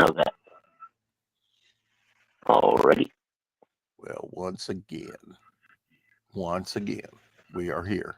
Okay. Alrighty. Well, once again, we are here.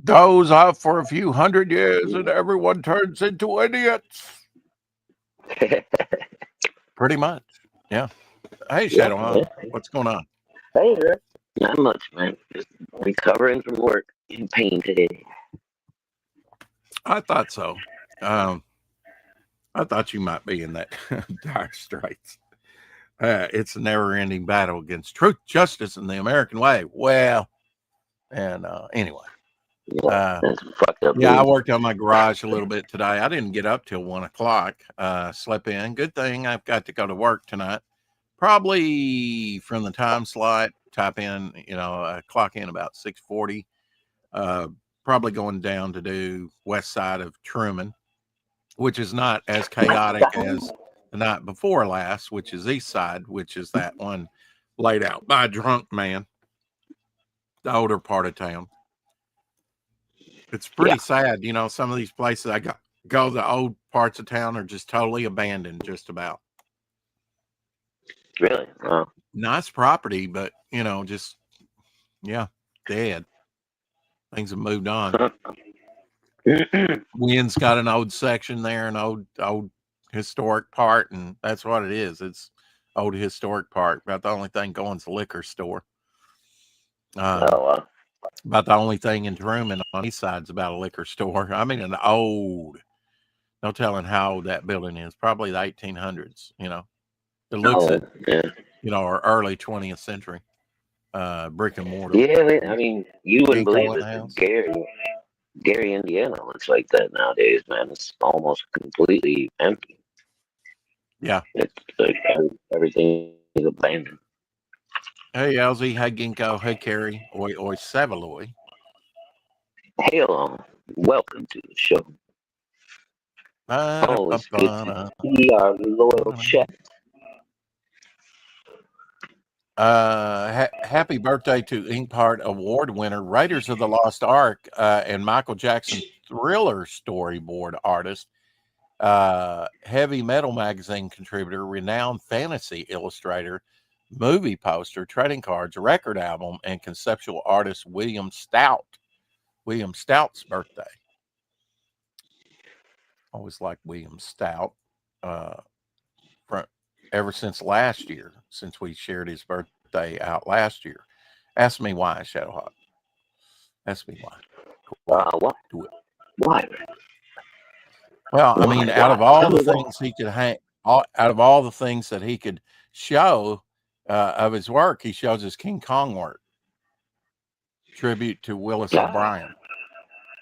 Goes off for a few hundred years and everyone turns into idiots. Pretty much. Yeah. Hey, Shadowhawk, what's going on? Hey, man. Not much, man. Just recovering from work. In pain today. I thought so. I thought you might be in that dire straits. It's a never-ending battle against truth, justice, and the American way. Well, and anyway. That's fucked up. Yeah, I worked on my garage a little bit today. I didn't get up till 1 o'clock. Slept in. Good thing I've got to go to work tonight. Probably from the time slot, type in, clock in about 6:40. Probably going down to do west side of Truman, which is not as chaotic as the night before last, which is east side, which is that one laid out by a drunk man, the older part of town. It's pretty sad. Some of these places I go, the old parts of town are just totally abandoned, just about. Really? Wow. Nice property, but, dead. Things have moved on. Wynn's got an old section there, an old historic part, and that's what it is. It's old historic part. About the only thing going is a liquor store. About the only thing in Truman on the east side's about a liquor store. I mean, an old, no telling how old that building is. Probably the 1800s, It looks or early 20th century. Brick and mortar. Yeah, I mean, you wouldn't believe it. Gary, Indiana looks like that nowadays, man. It's almost completely empty. Yeah. It's like everything is abandoned. Hey, Elsie. Hey, Ginkgo. Hey, Carrie. Oi, Savaloy. Hey, welcome to the show. Always good to see our loyal chef. Happy birthday to Inkpart Award winner, Raiders of the Lost Ark, and Michael Jackson Thriller storyboard artist, Heavy Metal magazine contributor, renowned fantasy illustrator, movie poster, trading cards, record album, and conceptual artist William Stout. William Stout's birthday. Always liked William Stout. Ever since last year, since we shared his birthday out last year. Ask me why, Shadowhawk. Ask me why. What? Do it. Why? Well, I mean, out of all the things he could out of all the things that he could show of his work, he shows his King Kong work. Tribute to Willis O'Brien.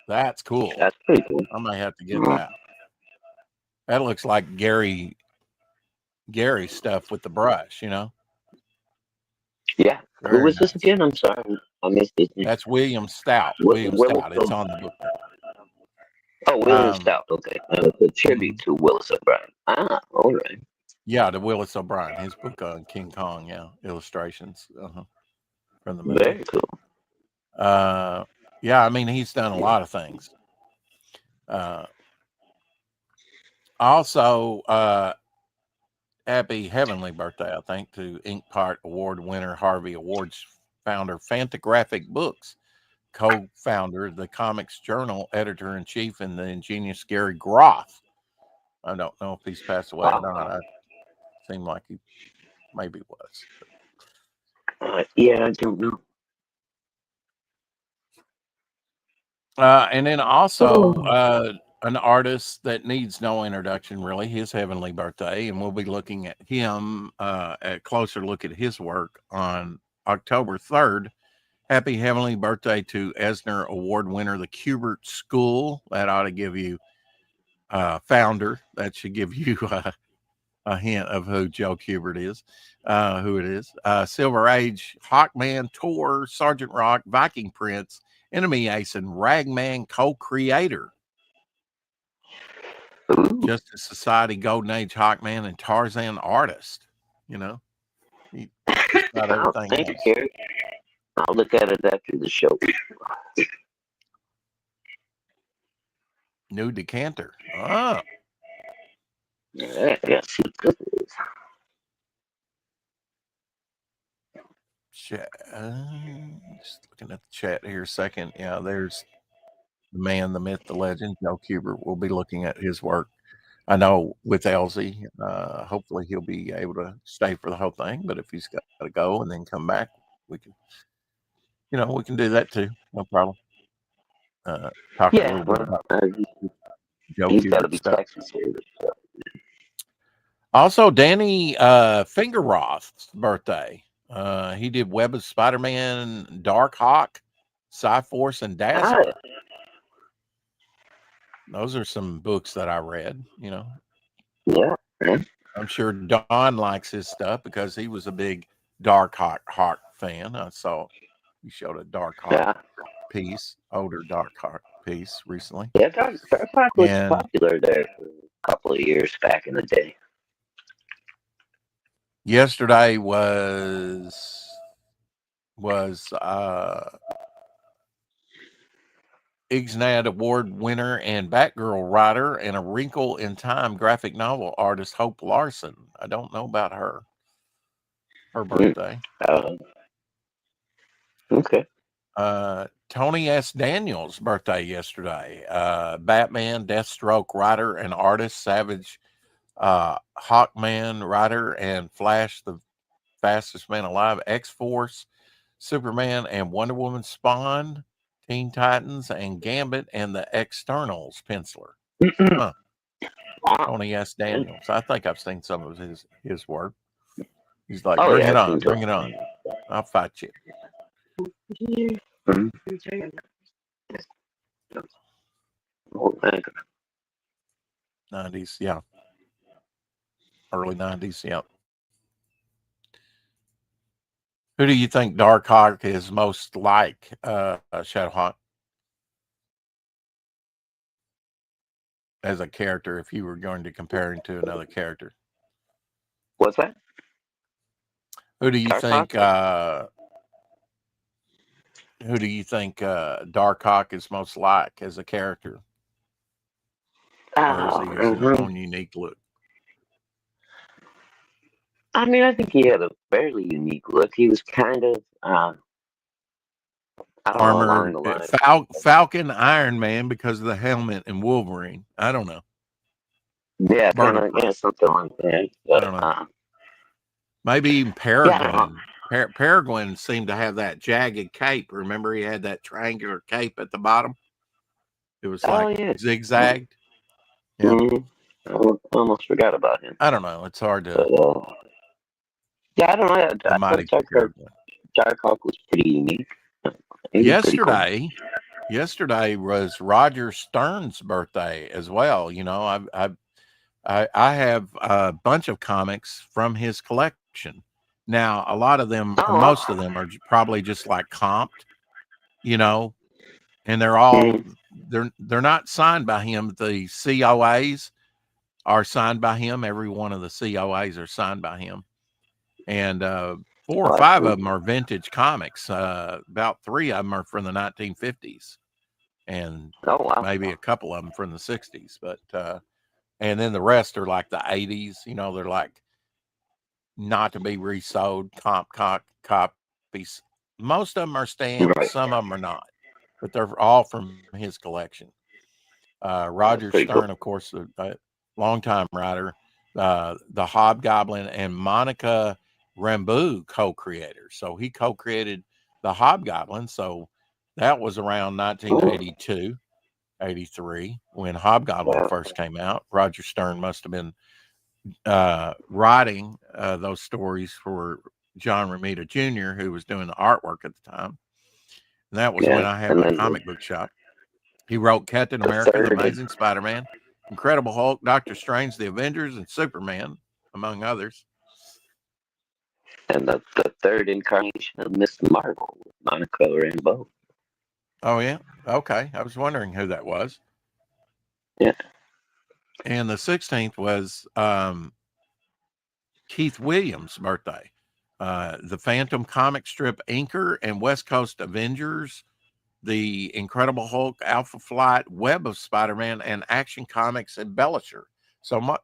That's cool. That's pretty cool. I might have to get that. That looks like Gary stuff with the brush, Yeah. Very Who was this again? I'm sorry. I missed it. That's William Stout. William Stout. It's on the book. Oh, William Stout. Okay. A tribute to Willis O'Brien. All right. Yeah, to Willis O'Brien. His book on King Kong, illustrations from the movie. Very cool. Yeah, I mean, he's done a lot of things. Also, happy heavenly birthday, I think, to Inkpot Award winner, Harvey Awards founder, Fantagraphic Books co-founder, the Comics Journal editor-in-chief, and the ingenious Gary Groth. I don't know if he's passed away or not. I seem like he maybe was. Yeah, I don't know. And then also an artist that needs no introduction, really, his heavenly birthday, and we'll be looking at him, a closer look at his work on October 3rd. Happy heavenly birthday to Eisner Award winner, the Kubert School. That ought to give you founder. That should give you a hint of who Joe Kubert is, who it is. Silver Age, Hawkman, Tor, Sergeant Rock, Viking Prince, Enemy Ace, and Ragman co-creator. Justice Society, Golden Age Hawkman, and Tarzan artist. You know, he got everything. Thank you, Gary. I'll look at it after the show. New decanter. Oh. Yeah, see what this is. Chat. Just looking at the chat here a second. Yeah, there's the man, the myth, the legend, Joe Kubert. We'll be looking at his work. I know with Elsie, hopefully he'll be able to stay for the whole thing. But if he's got to go and then come back, we can, we can do that too. No problem. Talk a little bit about Joe he's got to Kubert be stuff. Texas here. Also, Danny Fingerroth's birthday. He did Web of Spider-Man, Dark Hawk, Cyforce, and Dazzler. Those are some books that I read, Yeah. I'm sure Don likes his stuff because he was a big Dark Hawk fan. I saw he showed a Dark Hawk piece, older Dark Hawk piece recently. Yeah, Dark Hawk was popular there for a couple of years back in the day. Yesterday was Ixnad Award winner and Batgirl writer and A Wrinkle in Time graphic novel artist Hope Larson. I don't know about her birthday. Okay. Tony S. Daniels' birthday yesterday. Batman, Deathstroke writer and artist, Savage Hawkman writer, and Flash, the fastest man alive, X-Force, Superman, and Wonder Woman Spawn, Teen Titans, and Gambit, and the Externals penciler. Tony S. Daniels. I think I've seen some of his work. He's like, bring it on, bring it on. I'll fight you. 90s, yeah. Early 90s, yeah. Who do you think Dark Hawk is most like, Shadowhawk? As a character, if you were going to compare him to another character. What's that? Who do you think Dark Hawk is most like as a character? Or is he his own unique look? I mean, I think he had a fairly unique look. He was kind of armor, Falcon, Iron Man because of the helmet, and Wolverine. I don't know. Yeah, kind of, something like that. But, I don't know. Maybe even Peregrine. Peregrine seemed to have that jagged cape. Remember, he had that triangular cape at the bottom. It was like zigzagged. Yeah. Mm-hmm. I almost forgot about him. I don't know. It's hard to. But, I don't know. Dark Hawk was pretty unique. Yesterday was Roger Stern's birthday as well. I have a bunch of comics from his collection. Now, a lot of them, or most of them, are probably just like comped, and they're all they're not signed by him. The COAs are signed by him. Every one of the COAs are signed by him, and 4 or 5 of them are vintage comics. About 3 of them are from the 1950s, and maybe a couple of them from the 60s. But and then the rest are like the 80s. They're like not to be resold, copies. Most of them are stamped, Right. some of them are not, but they're all from his collection. Roger pretty Stern, cool. of course, a longtime writer, the Hobgoblin, and Monica Rambeau co-creators. So he co-created the Hobgoblin. So that was around 1982, 83 when Hobgoblin Yeah. first came out. Roger Stern must have been writing those stories for John Romita Jr., who was doing the artwork at the time. And that was when I had And my then comic book shop. He wrote Captain the America, The third, Amazing Spider-Man, Incredible Hulk, Doctor Strange, The Avengers, and Superman, among others. and the third incarnation of Miss Marvel, Monica Rambeau. Oh, yeah? Okay. I was wondering who that was. Yeah. And the 16th was Keith Williams' birthday. The Phantom comic strip inker and West Coast Avengers, the Incredible Hulk, Alpha Flight, Web of Spider-Man, and Action Comics embellisher. So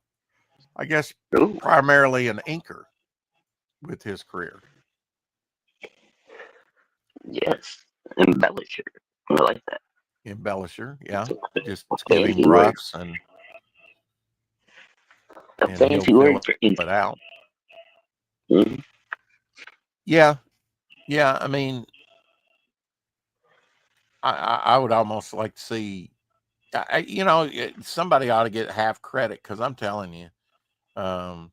I guess primarily an inker with his career. Yes, embellisher. I like that. Embellisher, yeah. Just give him roughs and he'll fill it out. Mm-hmm. Yeah. I mean, I would almost like to see, somebody ought to get half credit, because I'm telling you, an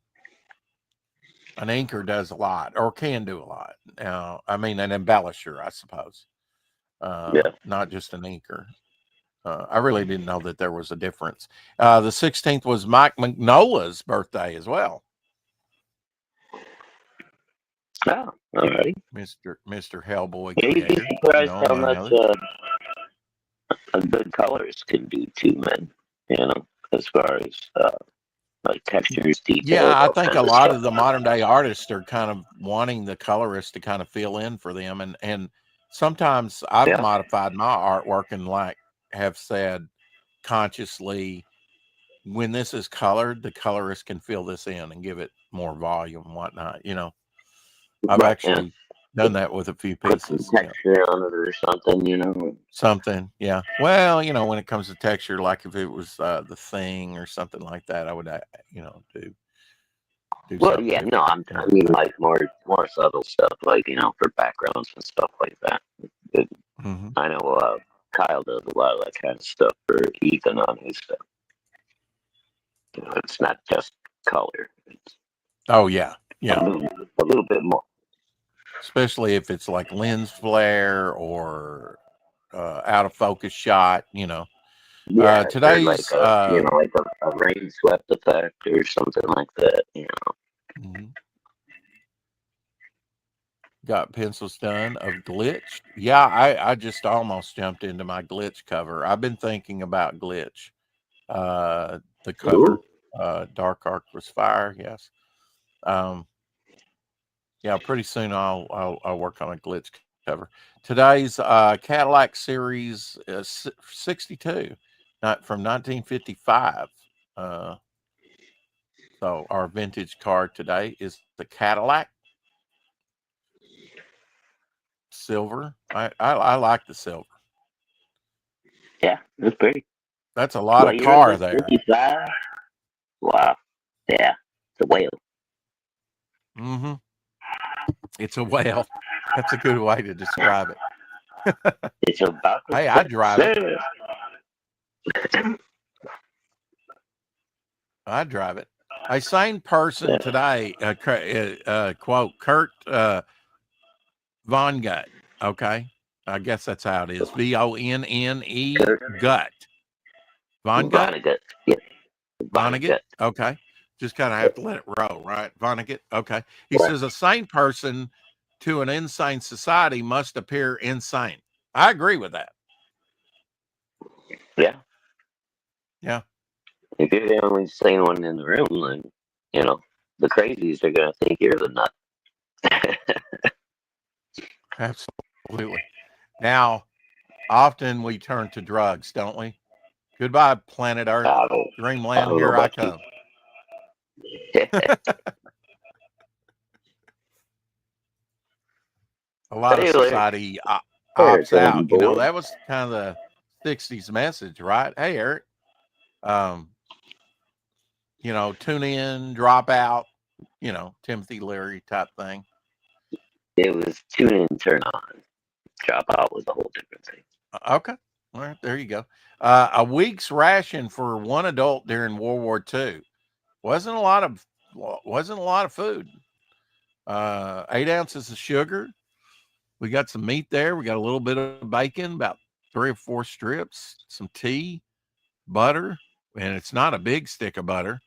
inker does a lot, or can do a lot. I mean, an embellisher, I suppose. Not just an inker. I really didn't know that there was a difference. The 16th was Mike Mignola's birthday as well. Oh, all right. Mr. Hellboy. You'd be surprised how much a good colorist can do too, man. As far as like textures, details. Yeah, I think a lot of the modern day artists are kind of wanting the colorist to kind of fill in for them, and sometimes I've modified my artwork and have said consciously, when this is colored, the colorist can fill this in and give it more volume and whatnot. I've actually done that with a few pieces. Texture on it or something, Something, yeah. Well, when it comes to texture, like if it was The Thing or something like that, I would, do. Well, yeah, no, I mean like more subtle stuff, like for backgrounds and stuff like that. I know Kyle does a lot of that kind of stuff for Ethan on his stuff. It's not just color. Oh yeah, a little bit more. Especially if it's like lens flare or out of focus shot, Yeah, today's like a rain swept effect or something like that, Got pencils done of Glitch. Yeah, I just almost jumped into my Glitch cover. I've been thinking about Glitch. The cover, Dark Ark was Fire. Yes. Yeah, pretty soon I'll work on a Glitch cover. Today's Cadillac Series 62, not from 1955. So our vintage car today is the Cadillac silver. I like the silver. Yeah, that's pretty. That's a lot of car there. 55? Wow. Yeah, it's a whale. Mm-hmm. It's a whale. That's a good way to describe it. It's about hey, I drive it. I drive it. A sane person today, quote, Kurt Vonnegut. Okay. I guess that's how it is. Vonne gut. Vonnegut. Yeah. Vonnegut. Okay. Just kind of have to let it roll, right? Vonnegut. Okay. He says a sane person to an insane society must appear insane. I agree with that. Yeah. Yeah. If you're the only sane one in the room, then, the crazies are going to think you're the nut. Absolutely. Now, often we turn to drugs, don't we? Goodbye, planet Earth. Dreamland, here I come. a lot of society opts out. You know, that was kind of the 60s message, right? Hey, Eric, you know, tune in, drop out, you know, Timothy Leary type thing. It was tune in, turn on. Drop out was a whole different thing. Okay. All right, there you go. A week's ration for one adult during World War II. Wasn't a lot of food. 8 ounces of sugar. We got some meat there. We got a little bit of bacon, about 3 or 4 strips, some tea, butter, and it's not a big stick of butter,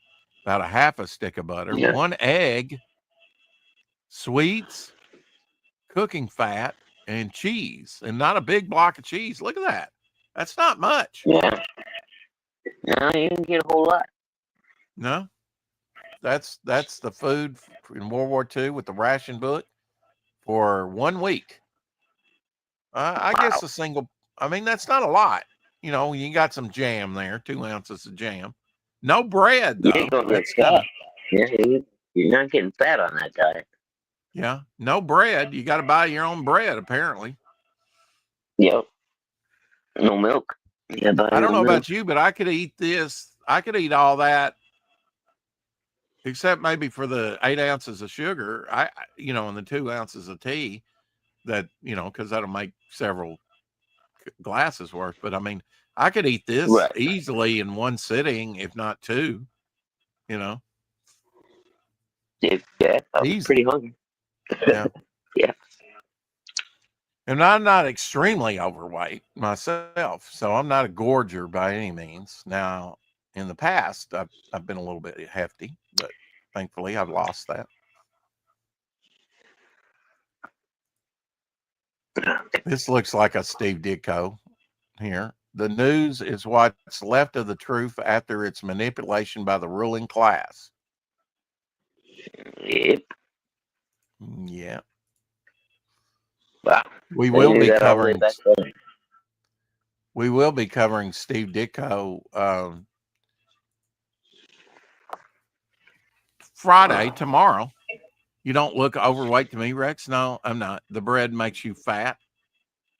about a half a stick of butter, 1 egg, sweets, cooking fat, and cheese, and not a big block of cheese. Look at that. That's not much. Yeah. No, you didn't get a whole lot. No. That's the food in World War II with the ration book for 1 week. I guess that's not a lot. You know, you got some jam there, 2 ounces of jam. No bread, though. You ain't gonna get fat. Yeah, you're not getting fat on that diet. Yeah, no bread. You got to buy your own bread, apparently. Yep. No milk. I don't know about you, but I could eat this. I could eat all that, except maybe for the 8 ounces of sugar. And the 2 ounces of tea. That, because that'll make several glasses worth. But I mean, I could eat this easily in one sitting, if not 2. Yeah, I'm pretty hungry. Yeah. Yeah. And I'm not extremely overweight myself, so I'm not a gorger by any means. Now, in the past, I've been a little bit hefty, but thankfully I've lost that. This looks like a Steve Ditko here. The news is what's left of the truth after its manipulation by the ruling class. Yep. Yeah. Wow. We will be covering Steve Ditko Friday, tomorrow. You don't look overweight to me, Rex. No, I'm not. The bread makes you fat.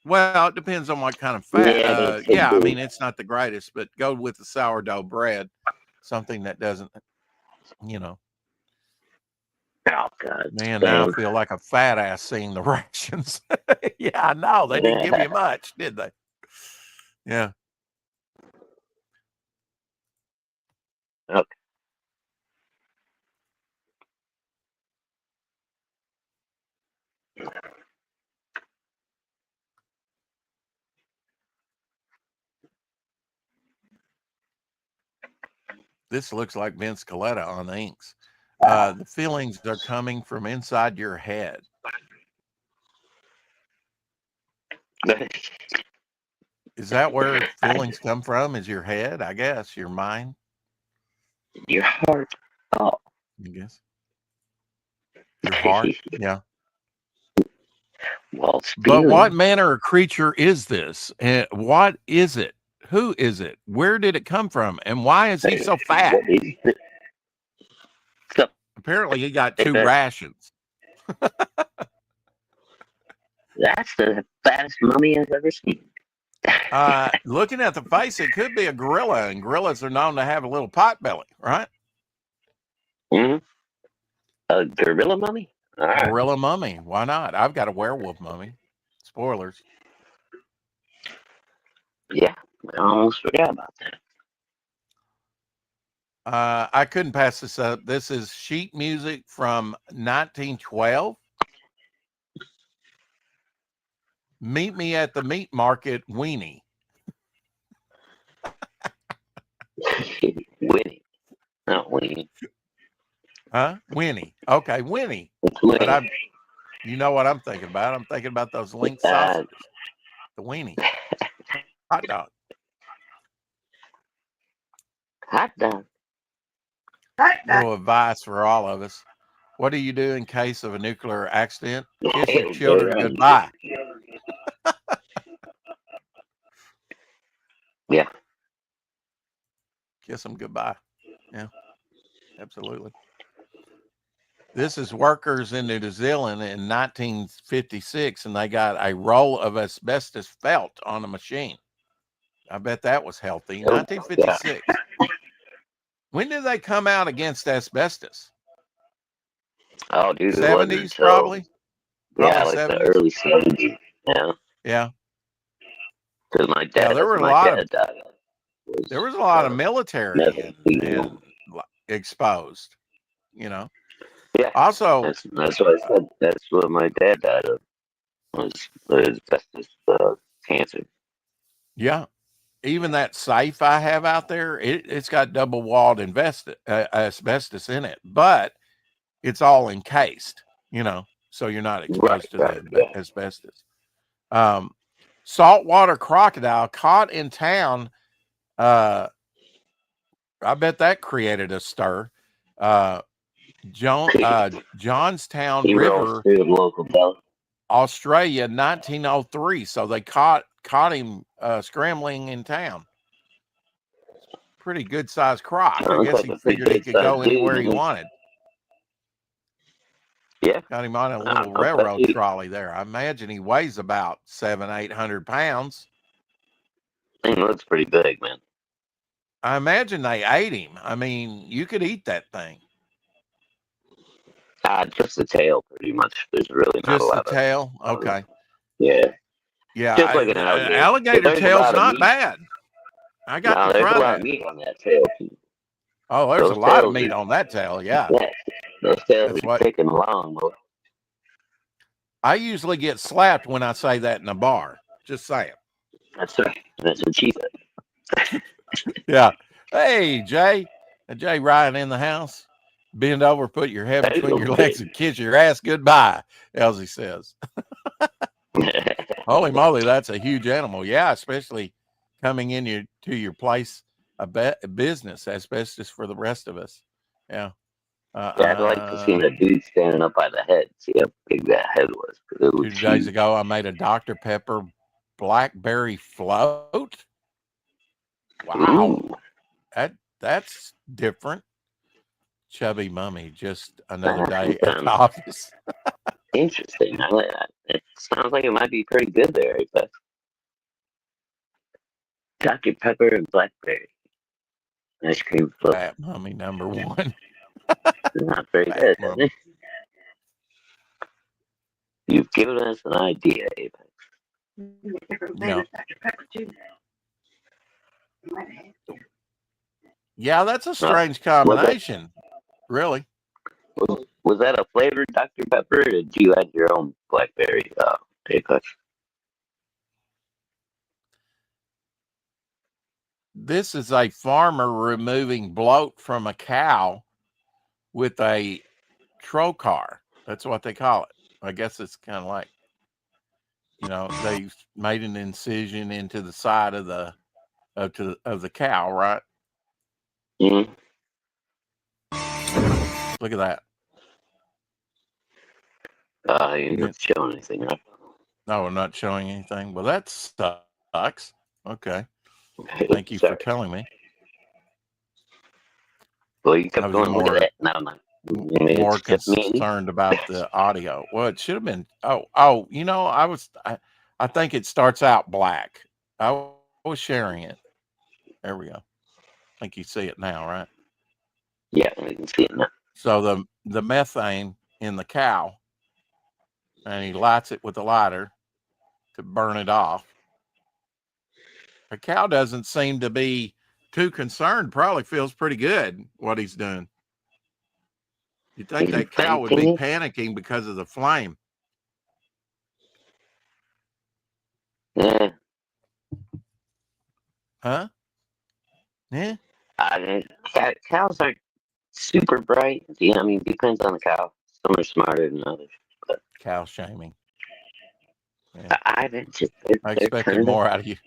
Well, it depends on what kind of fat. I mean, it's not the greatest, but go with the sourdough bread, something that doesn't, Oh, God. Man, now I feel like a fat ass seeing the rations. Yeah, I know. They didn't give you much, did they? Yeah. Okay. This looks like Vince Coletta on the inks. The feelings are coming from inside your head. Is that where feelings come from? Is your head, I guess, your mind? Your heart. Oh. I guess. Your heart? Yeah. Well, but what manner of creature is this? And what is it? Who is it? Where did it come from? And why is he so fat? Apparently he got 2 rations. That's the fattest mummy I've ever seen. Looking at the face, it could be a gorilla, and gorillas are known to have a little pot belly, right? Mm-hmm. A gorilla mummy? Right. Gorilla mummy. Why not? I've got a werewolf mummy. Spoilers. Yeah, I almost forgot about that. I couldn't pass this up. This is sheet music from 1912. Meet me at the meat market, Weenie. Winnie. Not Weenie. Huh? Winnie. Okay, Winnie. But you know what I'm thinking about? I'm thinking about those link sausages. The Weenie. Hot dog. Hot dog. Little advice for all of us. What do you do in case of a nuclear accident? Kiss your children goodbye. Yeah. Kiss them goodbye. Yeah, absolutely. This is workers in New Zealand in 1956, and they got a roll of asbestos felt on a machine. I bet that was healthy. 1956. When did they come out against asbestos? Oh, dude, 70s probably. Yeah, like 70s. The early 70s. Yeah. Yeah. Because my dad. Yeah, there were a lot of. There was a lot of military and exposed. You know. Yeah. Also, that's what I said. That's what my dad died of. Was asbestos cancer. Yeah. Even that safe I have out there, it's got double walled asbestos in it, but it's all encased, you know, so you're not exposed to the asbestos. Saltwater crocodile caught in town. I bet that created a stir. Johnstown River, Australia, 1903. So they caught him scrambling in town. Pretty good sized croc. I guess he figured he could go anywhere he wanted. Yeah. Got him on a little railroad trolley there. I imagine he weighs about 700-800 pounds. He looks pretty big, man. I imagine they ate him. I mean, you could eat that thing. Just the tail, pretty much. There's really not a lot. Just the tail? Okay. Yeah. Yeah. Just like an alligator. Alligator tail's not bad. I got to try that. There's a lot of meat on that tail, too. Oh, there's a lot of meat on that tail, yeah. Those tails are taking long, boy. I usually get slapped when I say that in a bar. Just saying. That's what she said. Yeah. Hey, Jay. Jay Ryan in the house. Bend over, put your head between your legs, and kiss your ass goodbye, Elsie says. Holy moly, that's a huge animal. Yeah, especially coming in to your place of business, asbestos for the rest of us. Yeah. I'd like to see the dude standing up by the head, see how big that head was. 2 days ago, I made a Dr. Pepper blackberry float. Wow. Ooh. That's different. Chubby mummy, just another day at the office. Interesting. I like that. It sounds like it might be pretty good there. But Dr. Pepper and blackberry ice cream float. Fat mummy number one. Not very good. You've given us an idea, Apex. No. Yeah, that's a strange combination. Really? Was that a flavored Dr. Pepper, or did you add your own blackberry, Apex? This is a farmer removing bloat from a cow with a trocar. That's what they call it. I guess it's kind of like, they made an incision into the side of the cow, right? Mm-hmm. Look at that. You're not showing anything, right? No, we're not showing anything. Well, that sucks. Okay. Thank you for telling me. Well, you kept going more at that. More concerned about the audio. Well, it should have been. I think it starts out black. I was sharing it. There we go. I think you see it now, right? Yeah, I can see it now. So the methane in the cow, and he lights it with a lighter to burn it off. The cow doesn't seem to be too concerned. Probably feels pretty good what he's doing. You'd think that cow would be panicking because of the flame. Yeah. Huh? Yeah. Cows aren't super bright. Yeah, I mean, depends on the cow. Some are smarter than others. But cow shaming. Yeah. I expected more out of you.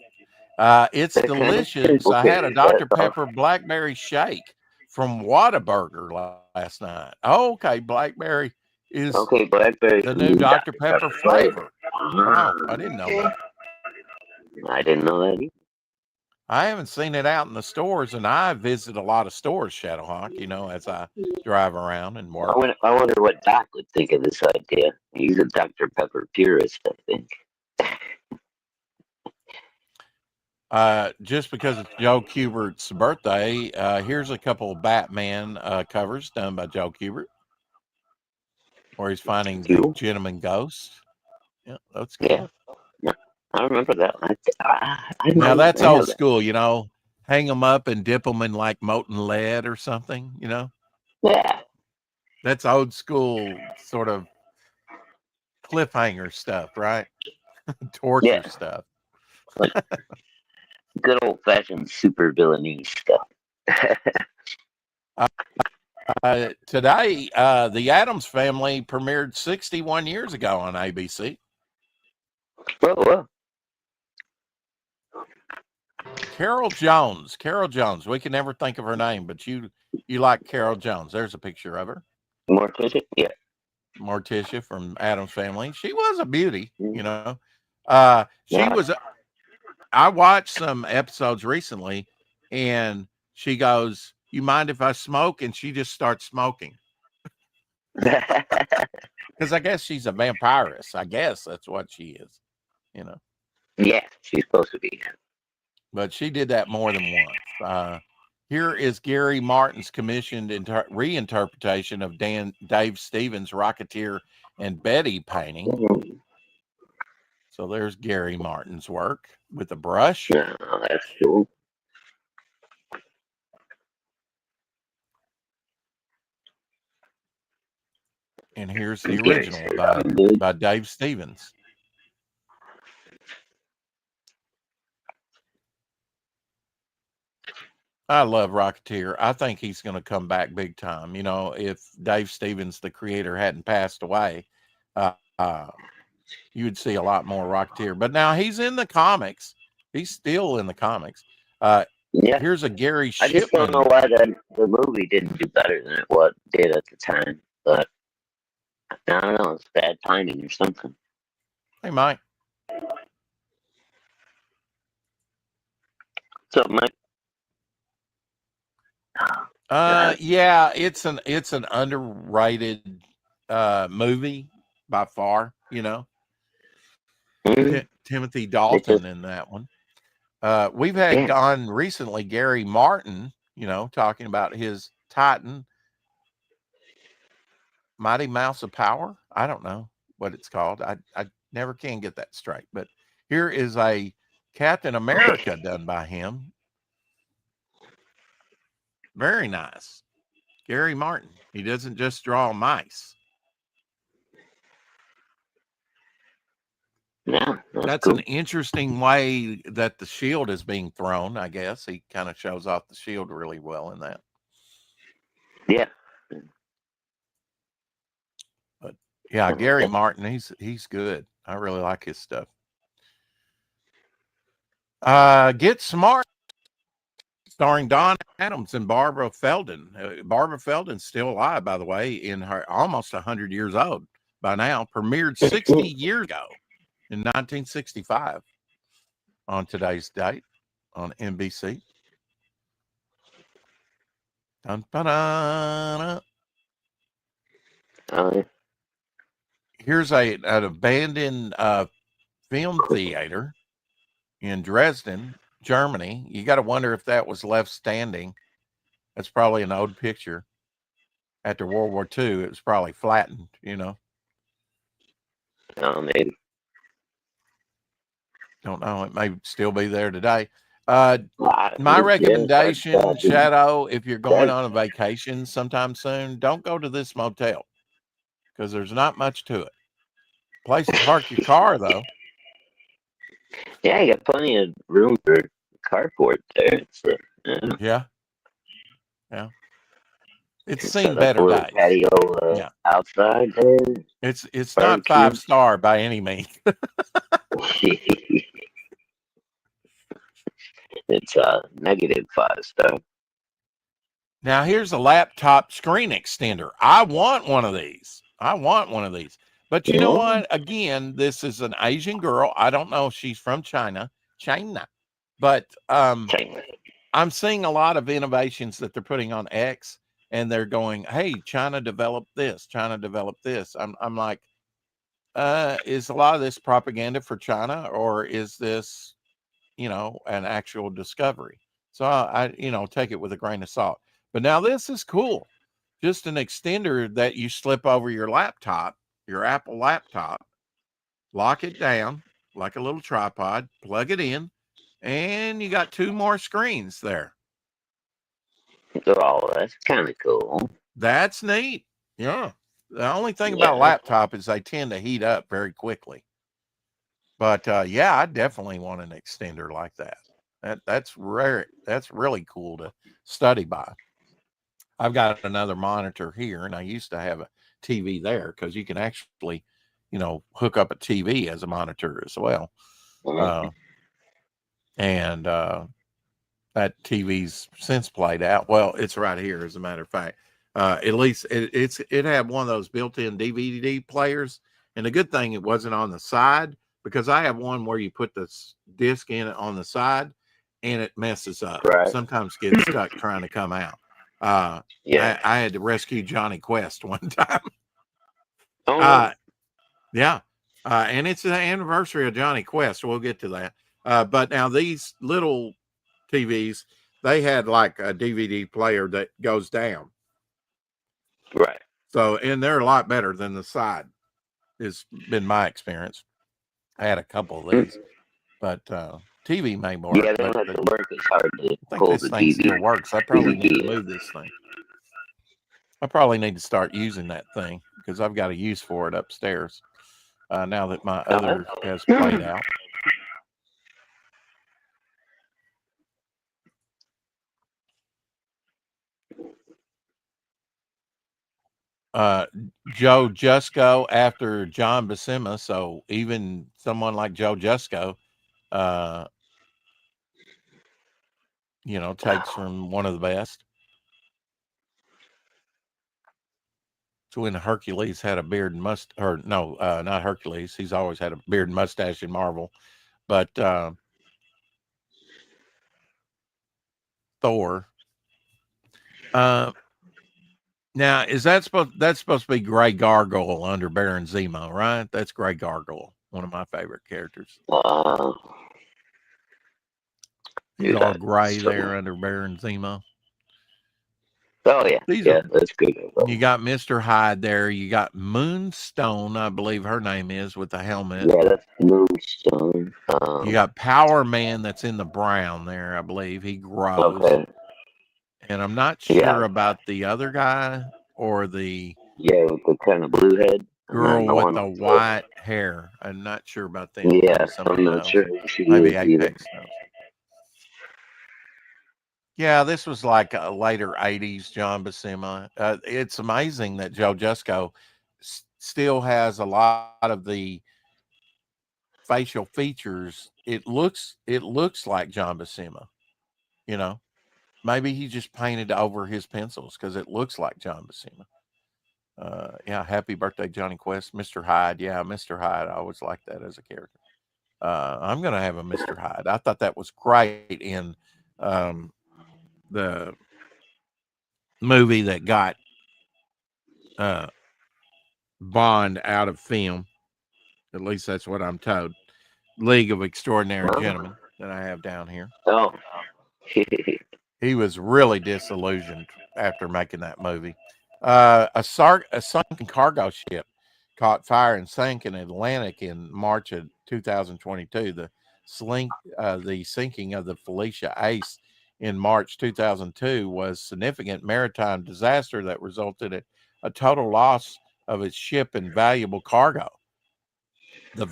It's delicious. I had a Dr. Pepper blackberry shake from Whataburger last night. Oh, okay. Blackberry is blackberry the new Dr. Pepper flavor. Oh, I didn't know that. I didn't know that either. I haven't seen it out in the stores, and I visit a lot of stores, Shadowhawk, as I drive around and work. I wonder what Doc would think of this idea. He's a Dr. Pepper purist, I think. Just because it's Joe Kubert's birthday, here's a couple of Batman covers done by Joe Kubert, where he's finding the gentleman ghost. Yeah, that's cool. Yeah, I remember that. Now that's old school, hang them up and dip them in like molten lead or something, Yeah. That's old school sort of cliffhanger stuff, right? Torture stuff. Like good old fashioned super villainy stuff. Today, the Addams Family premiered 61 years ago on ABC. Well. Carol Jones. We can never think of her name, but you like Carol Jones. There's a picture of her. Morticia, yeah. Morticia from Addams Family. She was a beauty, was. I watched some episodes recently, and she goes, "You mind if I smoke?" And she just starts smoking. Because I guess she's a vampirist. I guess that's what she is, Yeah, she's supposed to be. But she did that more than once. Here is Gary Martin's commissioned reinterpretation of Dave Stevens' Rocketeer and Betty painting. Mm-hmm. So there's Gary Martin's work with a brush. Yeah, that's cool. And here's the original by Dave Stevens. I love Rocketeer. I think he's going to come back big time. If Dave Stevens, the creator, hadn't passed away, you would see a lot more Rocketeer. But now he's in the comics. He's still in the comics. Here's a Gary Shipman. I just don't know why the movie didn't do better than it did at the time. But I don't know. It's bad timing or something. Hey, Mike. What's up, Mike? Yeah, it's an underrated movie by far, Mm-hmm. Timothy Dalton in that one. We've had on recently Gary Martin, talking about his Titan Mighty Mouse of Power. I don't know what it's called. I never can get that straight, but here is a Captain America done by him. Very nice. Gary Martin. He doesn't just draw mice. Yeah, that's cool. An interesting way that the shield is being thrown, I guess. He kind of shows off the shield really well in that. Yeah. But yeah, Gary Martin, he's good. I really like his stuff. Get Smart, starring Don Adams and Barbara Feldon. Barbara Feldon's still alive, by the way, in her almost 100 years old by now. Premiered 60 years ago in 1965 on today's date on NBC. Here's an abandoned film theater in Dresden, Germany. You got to wonder if that was left standing. That's probably an old picture. After World War II, it was probably flattened, Oh, maybe. Don't know. It may still be there today. My recommendation, Shadow, if you're going on a vacation sometime soon, don't go to this motel because there's not much to it. Place to park your car, though. Yeah, you got plenty of room for carport there. So, yeah. It's seen better days. Patio outside there. It's not 5-star by any means. It's negative 5-star. Now here's a laptop screen extender. I want one of these. But you know what? Again, this is an Asian girl. I don't know if she's from China. But I'm seeing a lot of innovations that they're putting on X, and they're going, "Hey, China developed this. China developed this." I'm like, is a lot of this propaganda for China, or is this, an actual discovery? So I take it with a grain of salt. But now this is cool. Just an extender that you slip over your laptop, your Apple laptop, lock it down like a little tripod, plug it in, and you got 2 more screens there. Oh, that's kind of cool. That's neat. Yeah. The only thing about a laptop is they tend to heat up very quickly. But yeah, I definitely want an extender like that. That's rare. That's really cool to study by. I've got another monitor here, and I used to have a TV there because you can actually, hook up a TV as a monitor as well. And that TV's since played out. Well, it's right here, as a matter of fact. At least it had one of those built-in DVD players, and the good thing it wasn't on the side, because I have one where you put the disc in it on the side, and it messes up. Right. Sometimes gets stuck trying to come out. I had to rescue Johnny Quest one time. Yeah. And it's the anniversary of Johnny Quest. We'll get to that. But now these little TVs, they had like a DVD player that goes down. Right. So, and they're a lot better than the side, has been my experience. I had a couple of these, but TV may work. Yeah, they don't have to work as hard to I think this thing still works. I probably need to move this thing. I probably need to start using that thing because I've got a use for it upstairs now that my other has played out. Joe Jusko after John Buscema, so even someone like Joe Jusko, takes from one of the best. So when Hercules had a beard and not Hercules. He's always had a beard and mustache in Marvel, but Thor. Now, that's supposed to be Grey Gargoyle under Baron Zemo, right? That's Grey Gargoyle, one of my favorite characters. He's all gray there under Baron Zemo. Oh yeah, that's good. You got Mr. Hyde there. You got Moonstone, I believe her name is, with the helmet. Yeah, that's Moonstone. You got Power Man that's in the brown there, I believe. He grows. Okay. And I'm not sure about the other guy or the with the kind of blue head girl with the white hair. I'm not sure about them. Yeah, I'm not sure. Maybe Apex knows. Yeah, this was like a later 80s John Buscema. It's amazing that Joe Jusko still has a lot of the facial features. It looks like John Buscema, Maybe he just painted over his pencils because it looks like John Buscema. Happy birthday, Johnny Quest. Mr. Hyde. Yeah, Mr. Hyde. I always liked that as a character. I'm going to have a Mr. Hyde. I thought that was great in the movie that got Bond out of film. At least that's what I'm told. League of Extraordinary Gentlemen that I have down here. Oh. He was really disillusioned after making that movie. A sunken cargo ship caught fire and sank in Atlantic in March of 2022. The sinking of the Felicia Ace in March 2002 was a significant maritime disaster that resulted in a total loss of its ship and valuable cargo. The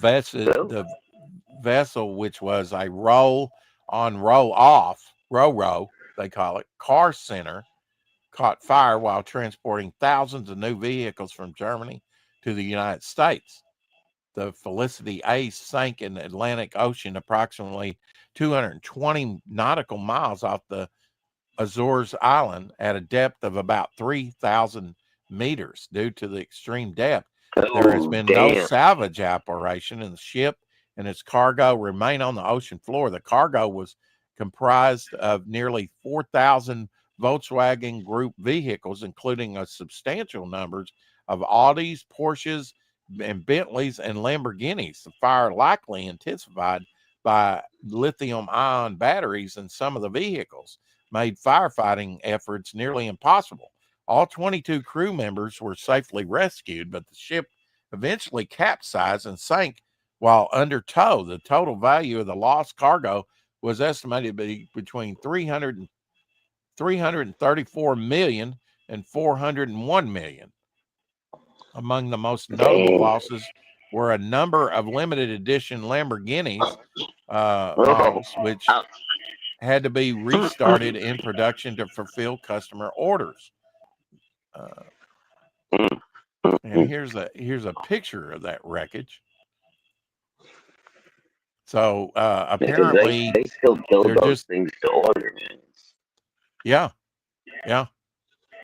vessel, which was a roll-on, roll-off, row, they call it, car center, caught fire while transporting thousands of new vehicles from Germany to the United States. The Felicity Ace sank in the Atlantic Ocean approximately 220 nautical miles off the Azores Island at a depth of about 3,000 meters. Due to the extreme depth, there has been no salvage operation, and the ship and its cargo remain on the ocean floor. The cargo was comprised of nearly 4,000 Volkswagen Group vehicles, including a substantial numbers of Audis, Porsches, and Bentleys and Lamborghinis. The fire likely intensified by lithium-ion batteries in some of the vehicles made firefighting efforts nearly impossible. All 22 crew members were safely rescued, but the ship eventually capsized and sank while under tow. The total value of the lost cargo was estimated to be between 334 million and 401 million. Among the most notable losses were a number of limited edition Lamborghinis models, which had to be restarted in production to fulfill customer orders. And here's a picture of that wreckage. So apparently they still build those things to order, man. Yeah.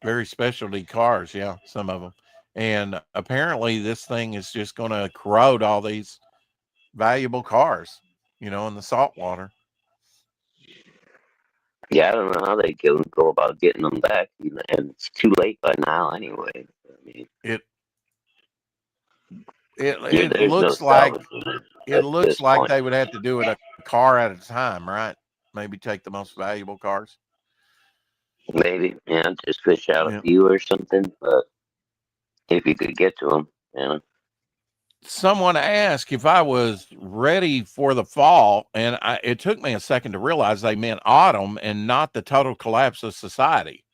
Very specialty cars, some of them. And apparently this thing is just going to corrode all these valuable cars, in the salt water. Yeah, I don't know how they go about getting them back, and it's too late by now anyway. I mean, it looks like they would have to do it a car at a time, right? Maybe take the most valuable cars. Maybe, just fish out a few or something. But if you could get to them, Someone asked if I was ready for the fall, and it took me a second to realize they meant autumn and not the total collapse of society.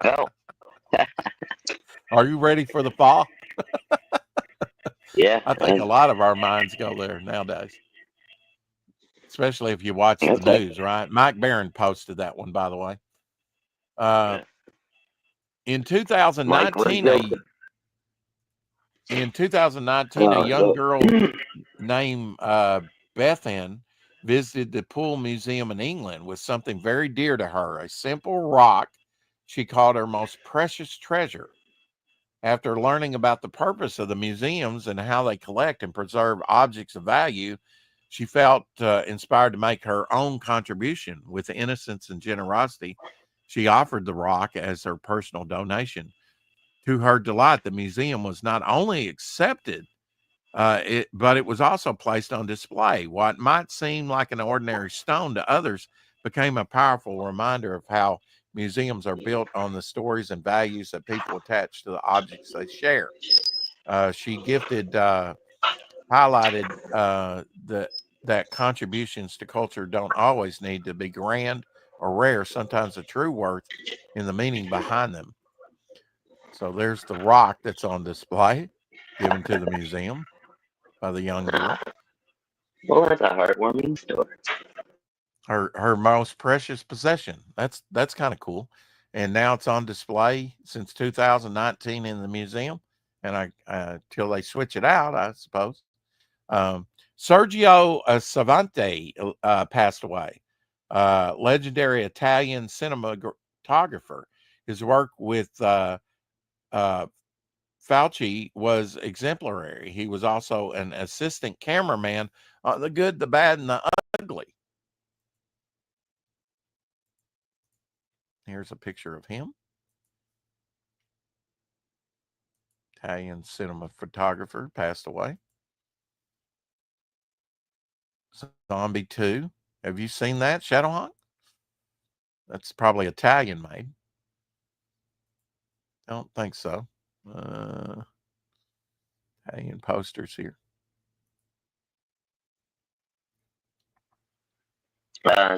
Oh. Are you ready for the fall? Yeah. I think a lot of our minds go there nowadays, especially if you watch the news, right? Mike Barron posted that one, by the way. In 2019, a young girl named Bethan visited the Poole Museum in England with something very dear to her, a simple rock she called her most precious treasure. After learning about the purpose of the museums and how they collect and preserve objects of value, she felt inspired to make her own contribution. With innocence and generosity, she offered the rock as her personal donation. To her delight, the museum was not only accepted, but it was also placed on display. What might seem like an ordinary stone to others became a powerful reminder of how museums are built on the stories and values that people attach to the objects they share. She highlighted that contributions to culture don't always need to be grand or rare. Sometimes the true worth in the meaning behind them. So there's the rock that's on display, given to the museum by the young girl. Well, that's a heartwarming story. Her most precious possession. That's kind of cool. And now it's on display since 2019 in the museum, and till they switch it out, I suppose. Sergio Savante passed away. Legendary Italian cinematographer. His work with Fulci was exemplary. He was also an assistant cameraman on The Good, the Bad, and the Ugly. Here's a picture of him. Italian cinema photographer, passed away. Zombie 2. Have you seen that, Shadowhawk? That's probably Italian made. I don't think so. Italian posters here.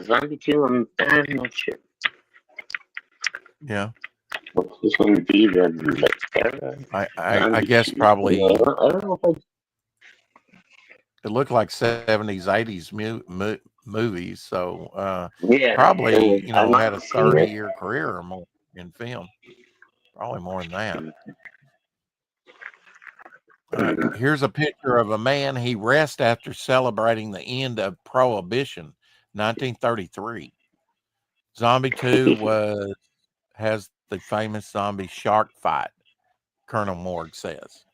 Zombie 2, I'm not sure. Yeah. What's this one be? I guess probably. I don't know if it looked like 70s, 80s movies. So probably, had a 30-year career or more in film. Probably more than that. Here's a picture of a man. He rests after celebrating the end of Prohibition, 1933. Zombie 2 has the famous zombie shark fight, Colonel Morg says.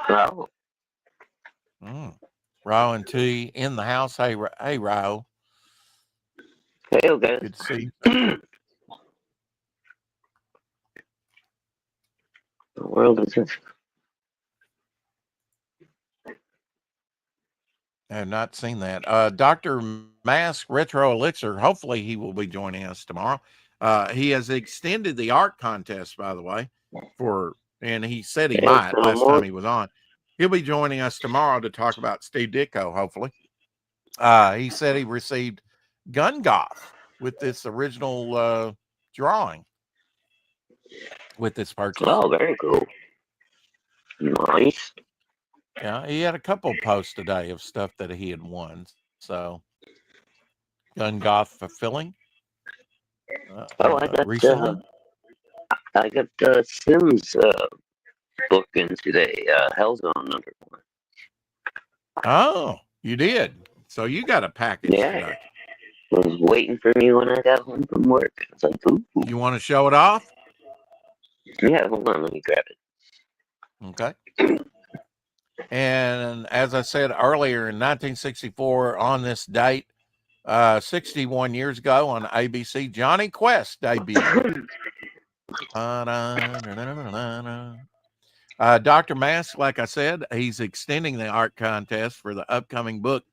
Wow. Ro and T in the house. Hey, Ro. Hey, okay. Good to see you. The world is this. I have not seen that. Dr. Mask Retro Elixir, hopefully he will be joining us tomorrow. He has extended the art contest, by the way, and he said he might last time he was on. He'll be joining us tomorrow to talk about Steve Ditko, hopefully. He said he received Gun Goth with this original drawing with this purchase. Oh, very cool. Nice. Yeah, he had a couple posts today of stuff that he had won. So, Gun Goth fulfilling. Recently. I got the Sims book in today. Hellzone #1. Oh, you did. So you got a package today. It was waiting for me when I got home from work. I was like, ooh. You want to show it off? Yeah, hold on. Let me grab it. Okay. And as I said earlier, in 1964, on this date, 61 years ago on ABC, Johnny Quest debuted. Dr. Mask, like I said, he's extending the art contest for the upcoming book,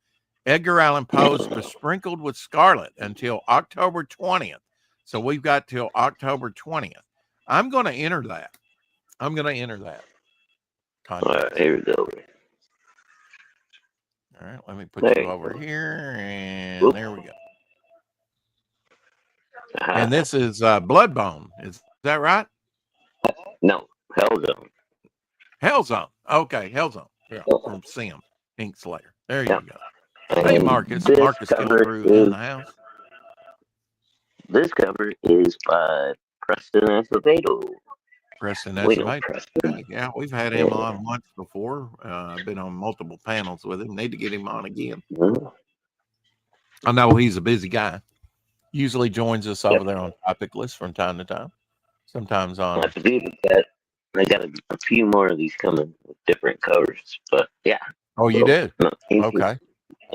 Edgar Allan Poe's Besprinkled with Scarlet, until October 20th. So we've got till October 20th. I'm going to enter that. All right, here we go. All right, let me put you over here, and there we go. And this is Bloodbone. Is that right? No, Hellzone. Hellzone. Okay, Hellzone. Yeah, from Sim Inkslayer. There you go. Hey, Marcus. Marcus Killigrew in the house. This cover is by Preston Acevedo. Preston Acevedo. Yeah, we've had him on once before. I've been on multiple panels with him. Need to get him on again. I know he's a busy guy. Usually joins us over there on Topic List from time to time. Sometimes on. I got a few more of these coming with different covers, but yeah. Oh, you did? Okay.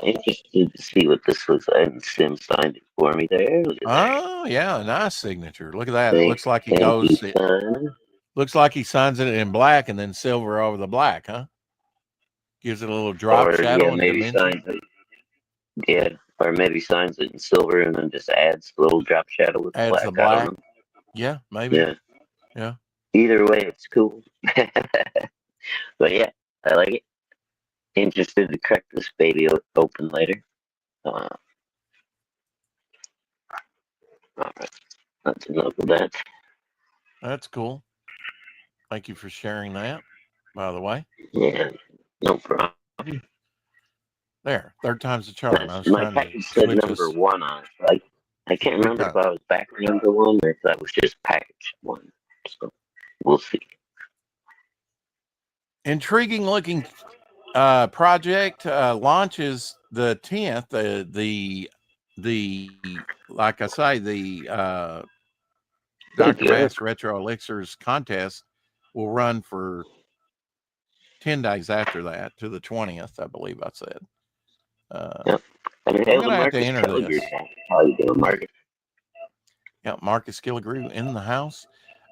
Interested to see what this looks like. And Sim signed it for me there. Oh, yeah, nice signature. Look at that. It looks like he goes. Looks like he signs it in black and then silver over the black, huh? Gives it a little drop shadow and dimension. Or maybe signs it in silver and then just adds a little drop shadow with adds black. The black. Yeah, maybe. Yeah. Either way, it's cool. But yeah, I like it. Interested to crack this baby open later. All right, that's enough of that. That's cool. Thank you for sharing that, by the way. Yeah, no problem. There, third time's the charm. I was my trying package said #1 on it. I can't remember if I was back #1 or if that was just package 1. So we'll see. Intriguing looking project launches the 10th. The like I say, the Dr. Mask Retro Elixirs contest will run for 10 days after that to the 20th, I believe I said. Yep. I'm going to have to enter this. How you doing, Marcus? Yeah, Marcus Killigrew in the house.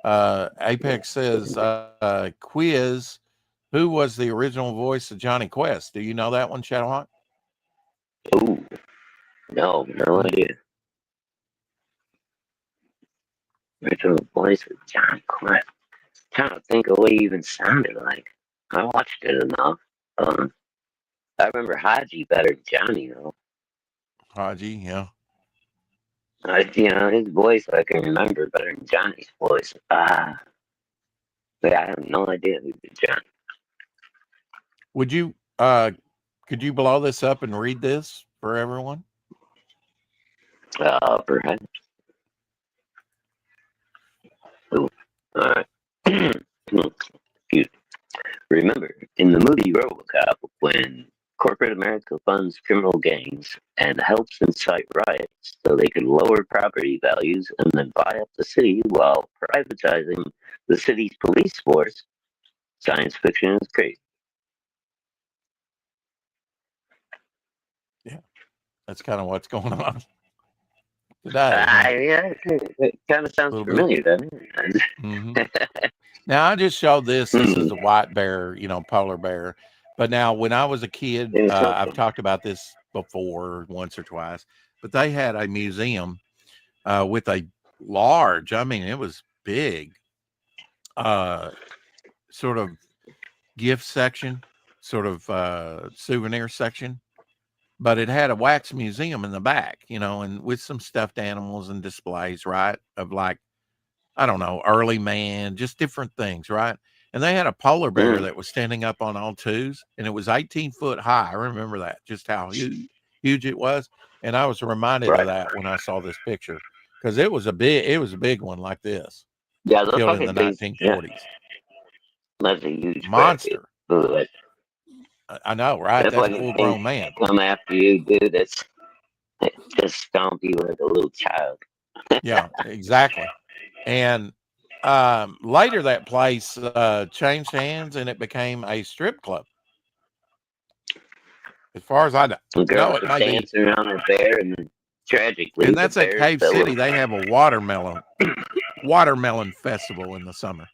Apex says, quiz, who was the original voice of Johnny Quest? Do you know that one, Shadowhawk? Oh, no idea. Original voice of Johnny Quest. Trying to think of what he even sounded like. I watched it enough. I remember Haji better than Johnny, though. Haji, yeah. His voice I can remember better than Johnny's voice. But I have no idea who did Johnny. Would you, could you blow this up and read this for everyone? Perhaps. Ooh, all right. Excuse me. Remember, in the movie RoboCop, when corporate America funds criminal gangs and helps incite riots so they can lower property values and then buy up the city while privatizing the city's police force, science fiction is crazy. That's kind of what's going on today. Yeah, it kind of sounds familiar, doesn't it? Mm-hmm. Now, I just showed this. This is a white bear, polar bear. But now, when I was a kid, I've talked about this before once or twice, but they had a museum with a large, it was big, sort of gift section, sort of souvenir section. But it had a wax museum in the back, and with some stuffed animals and displays, right? Of like, I don't know, early man, just different things, right? And they had a polar bear that was standing up on all twos, and it was 18 foot high. I remember that, just how huge it was. And I was reminded of that when I saw this picture, because it was a big one like this. Yeah, killed in the 1940s. Yeah. That's a huge monster. I know, right? That's a full grown man. Come after you, dude. It's just stomp you like a little child. Yeah, exactly. And later that place changed hands and it became a strip club. As far as I know, it might dancing around a bear, and tragically, and that's at Cave City. They have a watermelon festival in the summer.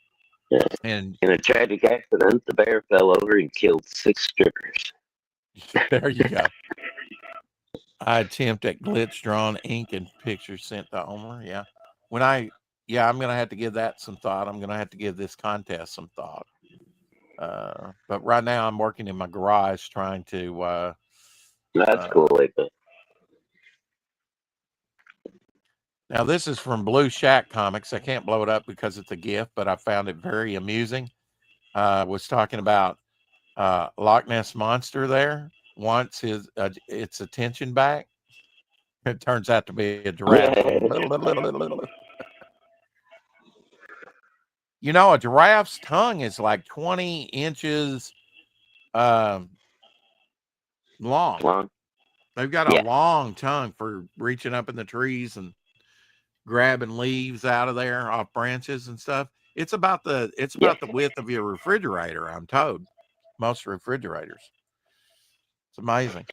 Yeah. And in a tragic accident, the bear fell over and killed 6 strippers. There you go. I attempt at glitch drawn ink and pictures sent to Homer. Yeah. I'm going to have to give that some thought. I'm going to have to give this contest some thought. But right now I'm working in my garage trying to. That's cool. Now this is from Blue Shack Comics. I can't blow it up because it's a gift, but I found it very amusing. Was talking about Loch Ness Monster there wants its attention back. It turns out to be a giraffe. A giraffe's tongue is like 20 inches long. They've got a long tongue for reaching up in the trees and grabbing leaves out of there off branches and stuff. It's about the width of your refrigerator, I'm told. Most refrigerators. It's amazing.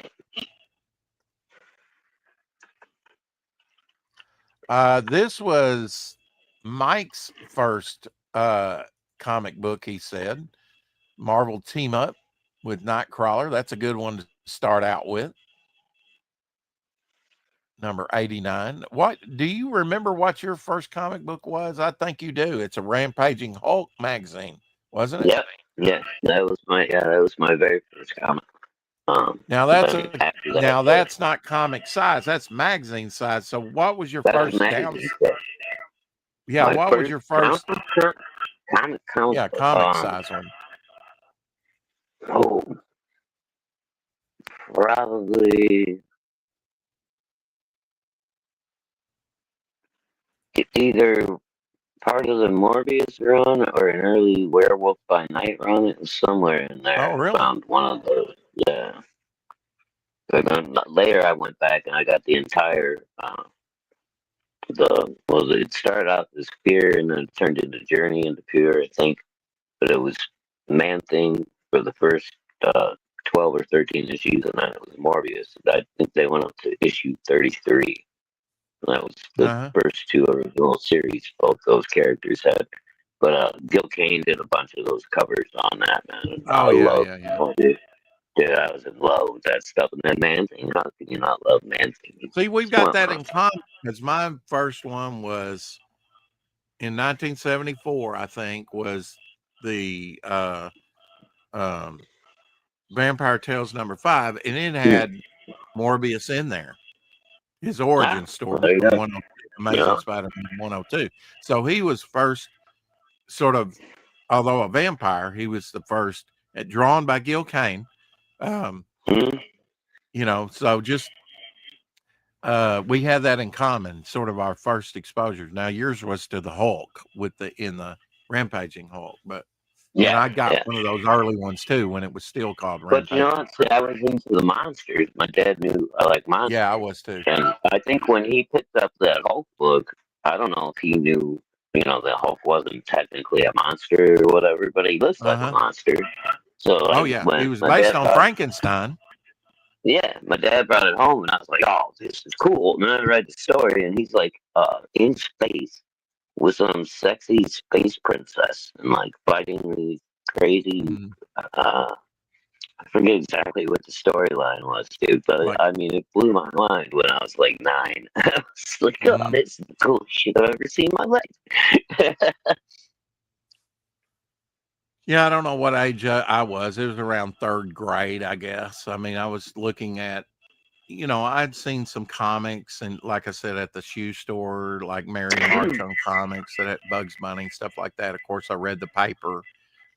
This was Mike's first comic book, he said. Marvel Team Up with Nightcrawler. That's a good one to start out with. Number 89. What do you remember what your first comic book was? I think you do. It's a Rampaging Hulk magazine, wasn't it? Yep. Yeah. That was my very first comic. Now that's not comic size, that's magazine size. So what was your first down? Yeah, what was your first comic size one? Oh, probably either part of the Morbius run or an early Werewolf by Night run. It was somewhere in there. Oh, really? I found one of those. Yeah. But then later I went back and I got the entire it started out as Fear and then it turned into Journey into Pure, I think. But it was Man-Thing for the first 12 or 13 issues, and then it was Morbius. I think they went up to issue 33. And that was the first 2 original series both those characters had. But Gil Kane did a bunch of those covers on that, man. Dude, I was in love with that stuff. And then Man-Thing, how can you not love Man-Thing? See, we've got that in common, because my first one was in 1974, I think, was the Vampire Tales number 5, and it had Morbius in there. His origin story from Amazing Spider-Man 102. So he was first, sort of, although a vampire, he was the first, drawn by Gil Kane. So just we had that in common, sort of our first exposures. Now yours was to the Hulk in the Rampaging Hulk, but and I got one of those early ones too when it was still called Rampaging. But I was into the monsters. My dad knew I like monsters. Yeah, I was too. And I think when he picked up that Hulk book, I don't know if he knew, that Hulk wasn't technically a monster or whatever, but he looks like a monster. So he was based on Frankenstein. Yeah, my dad brought it home, and I was like, "Oh, this is cool." And then I read the story, and he's like, in space with some sexy space princess, and like fighting these crazy. I forget exactly what the storyline was, dude. But I mean, it blew my mind when I was like 9. I was like, "Oh, this is the coolest shit I've ever seen in my life." Yeah, I don't know what age I was. It was around 3rd grade, I guess. I mean, I was looking at, I'd seen some comics, and like I said, at the shoe store, like Mary March on comics, that had Bugs Bunny, stuff like that. Of course, I read the paper.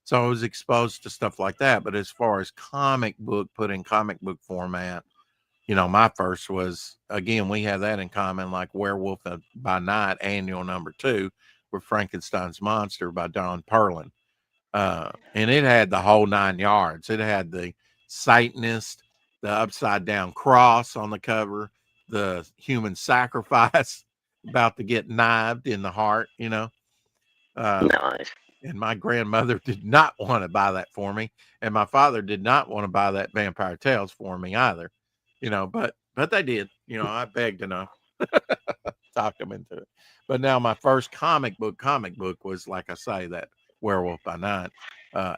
So I was exposed to stuff like that. But as far as comic book, put in comic book format, my first was, again, we have that in common, like Werewolf by Night, annual #2, with Frankenstein's Monster by Don Perlin. And it had the whole 9 yards. It had the Satanist, the upside down cross on the cover, the human sacrifice about to get knived in the heart, Nice. And my grandmother did not want to buy that for me, and my father did not want to buy that Vampire Tales for me either, but they did. I begged enough, talked them into it. But now my first comic book was, like I say, that Werewolf by Night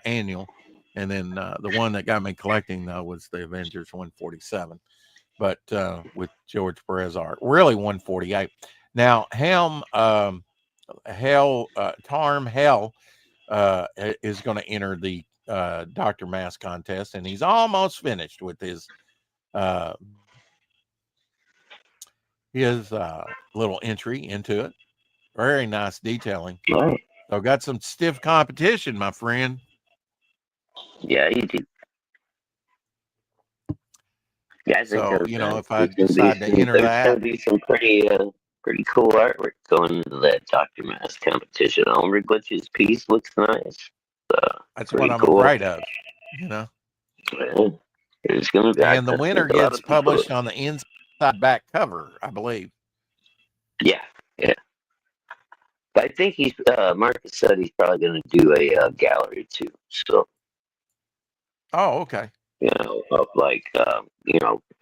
annual, and then the one that got me collecting though was the Avengers 147, but with George Perez art, really 148. Now Tarm Hell is going to enter the Dr. Mass contest, and he's almost finished with his little entry into it. Very nice detailing. Right. So got some stiff competition, my friend. Yeah, you do. Yeah, I think so if I decide to enter that, there's gonna be some pretty cool artwork going into that Dr. Mass competition. Omri Glitch's piece looks nice. That's what I'm afraid of. Yeah, it's gonna be. And the winner gets published on the inside back cover, I believe. Yeah. But I think Marcus said he's probably going to do a gallery too. So. Oh, okay. Of like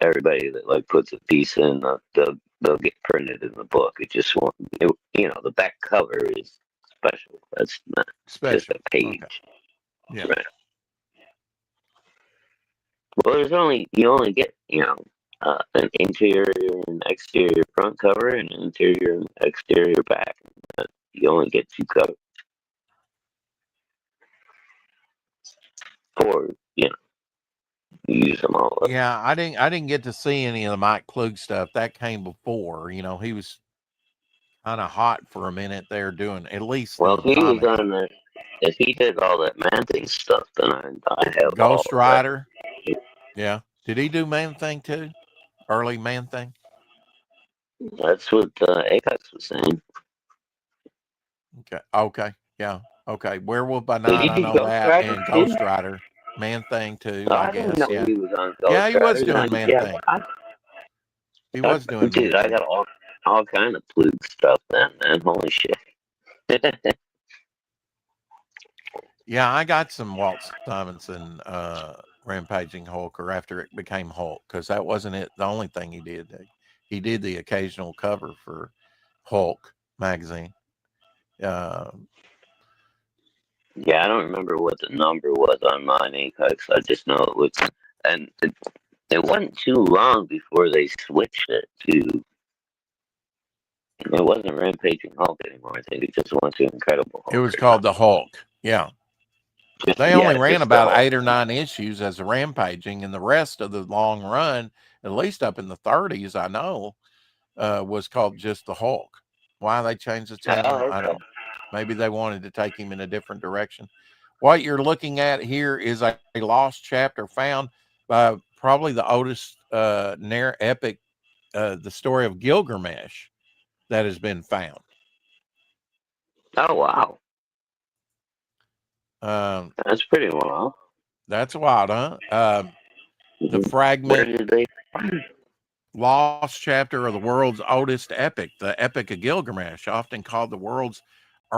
everybody that like puts a piece in, they'll get printed in the book. It just won't. The back cover is special. That's not just a page. Okay. Yeah. Right. Well, you only get an interior and exterior front cover and an interior and exterior back. You only get 2 covers. Or use them all up. Yeah, I didn't get to see any of the Mike Klug stuff. That came before. He was kind of hot for a minute there doing at least. Well, he was on the. If he did all that Man-Thing stuff, then I have Ghost Rider. Yeah, did he do Man-Thing too? Early Man-Thing. That's what Apex was saying. Okay, yeah, okay. Werewolf by Night, I know that, and Ghost Rider, Man-Thing too. I guess. Didn't know yeah, he was on Ghost yeah, he was doing Man-Thing. He was doing. Dude, I got all kind of Klug stuff then, man. Holy shit. Yeah, I got some Walt Simonson Rampaging Hulk, or after it became Hulk, because that wasn't it. The only thing he did. He did the occasional cover for Hulk magazine. Yeah, I don't remember what the number was on mine, Apex. I just know it was, and it wasn't too long before they switched it to. It wasn't Rampaging Hulk anymore. I think it just went to Incredible Hulk. It was called the Hulk. Yeah. They only ran about 8 or 9 issues as a Rampaging, and the rest of the long run, at least up in the 30s, I know, was called just the Hulk. Why they changed the title, I don't know. Maybe they wanted to take him in a different direction. What you're looking at here is a lost chapter found by probably the oldest epic, the story of Gilgamesh, that has been found. Oh, wow. That's pretty wild. That's wild, huh? The fragment. Where did they find? Lost chapter of the world's oldest epic, the Epic of Gilgamesh, often called the world's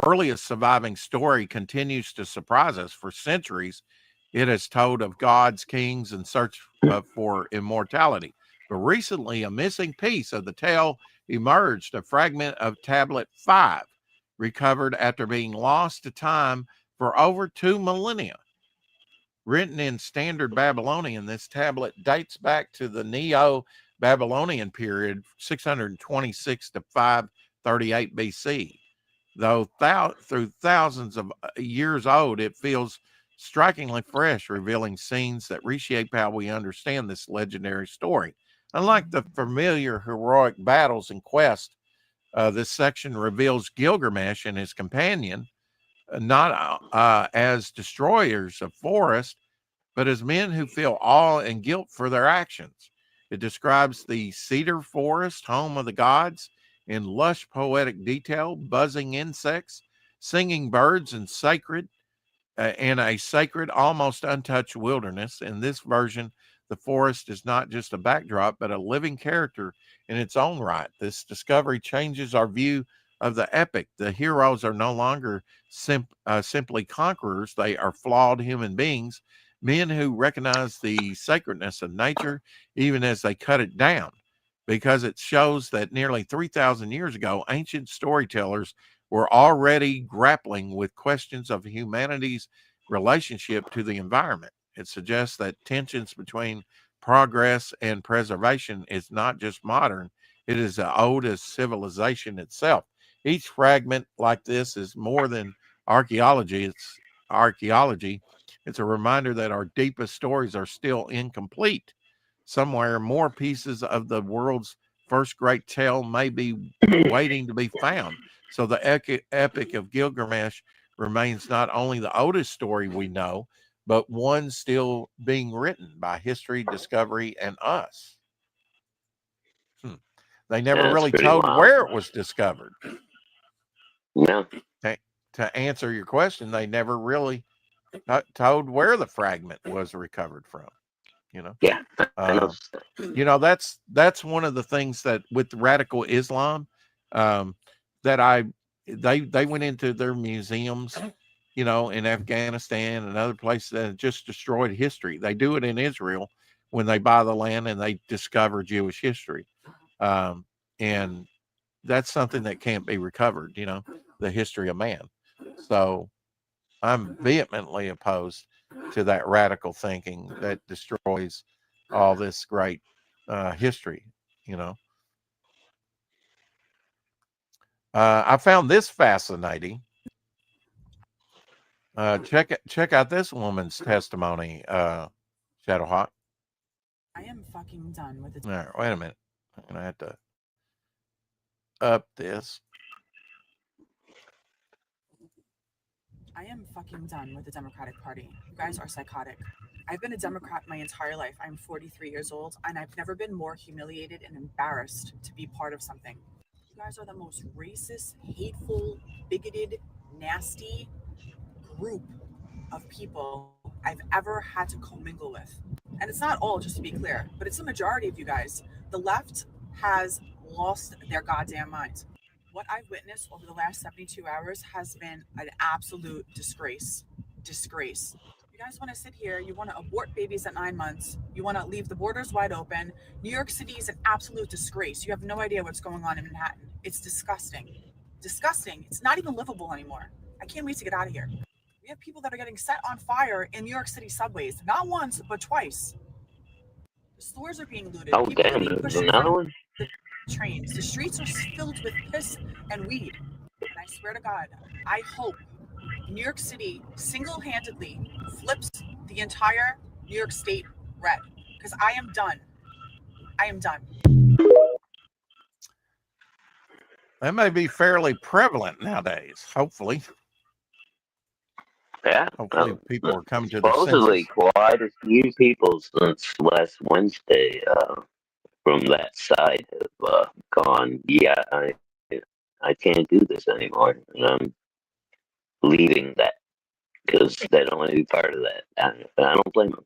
earliest surviving story, continues to surprise us. For centuries, It has told of gods, kings, and search for immortality. But recently, a missing piece of the tale emerged, a fragment of Tablet 5, recovered after being lost to time for over 2 millennia. Written in Standard Babylonian, this tablet dates back to the Neo-Babylonian period, 626 to 538 BC. Though through thousands of years old, it feels strikingly fresh, revealing scenes that reshape how we understand this legendary story. Unlike the familiar heroic battles and quests, this section reveals Gilgamesh and his companion not as destroyers of forest, but as men who feel awe and guilt for their actions. It describes the cedar forest, home of the gods, in lush poetic detail, buzzing insects, singing birds, and in a sacred, almost untouched wilderness. In this version, the forest is not just a backdrop, but a living character in its own right. This discovery changes our view of the epic. The heroes are no longer simply conquerors. They are flawed human beings, men who recognize the sacredness of nature even as they cut it down, because it shows that nearly 3,000 years ago, ancient storytellers were already grappling with questions of humanity's relationship to the environment. It suggests that tensions between progress and preservation is not just modern, it is as old as civilization itself. Each fragment like this is more than archaeology. It's archaeology. It's a reminder that our deepest stories are still incomplete. Somewhere, more pieces of the world's first great tale may be waiting to be found. So the Epic of Gilgamesh remains not only the oldest story we know, but one still being written by history, discovery, and us. They never really told where it was discovered. No. To answer your question, they never really told where the fragment was recovered from. Yeah. That's one of the things that with radical Islam, that they went into their museums, in Afghanistan and other places, and just destroyed history. They do it in Israel when they buy the land and they discover Jewish history. And that's something that can't be recovered, the history of man. So I'm vehemently opposed to that radical thinking that destroys all this great history, I found this fascinating. Check out this woman's testimony, Shadowhawk. I am fucking done with it. All right, wait a minute. I'm going to have to up this. I am fucking done with the Democratic Party. You guys are psychotic. I've been a Democrat my entire life. I'm 43 years old, and I've never been more humiliated and embarrassed to be part of something. You guys are the most racist, hateful, bigoted, nasty group of people I've ever had to commingle with. And it's not all, just to be clear, but it's the majority of you guys. The left has lost their goddamn minds. What I've witnessed over the last 72 hours has been an absolute disgrace. Disgrace. You guys want to sit here, you want to abort babies at 9 months, you want to leave the borders wide open. New York City is an absolute disgrace. You have no idea what's going on in Manhattan. It's disgusting. Disgusting. It's not even livable anymore. I can't wait to get out of here. We have people that are getting set on fire in New York City subways, not once, but twice. The stores are being looted. Oh, damn, there's another one? The trains. The streets are filled with piss and weed. And I swear to God, I hope New York City single-handedly flips the entire New York State red, because I am done. I am done. That may be fairly prevalent nowadays, hopefully. Yeah. Hopefully people are coming to their senses. Supposedly quite a few people since last Wednesday from that side have gone, yeah, I can't do this anymore. And I'm leaving that because they don't want to be part of that. I don't blame them.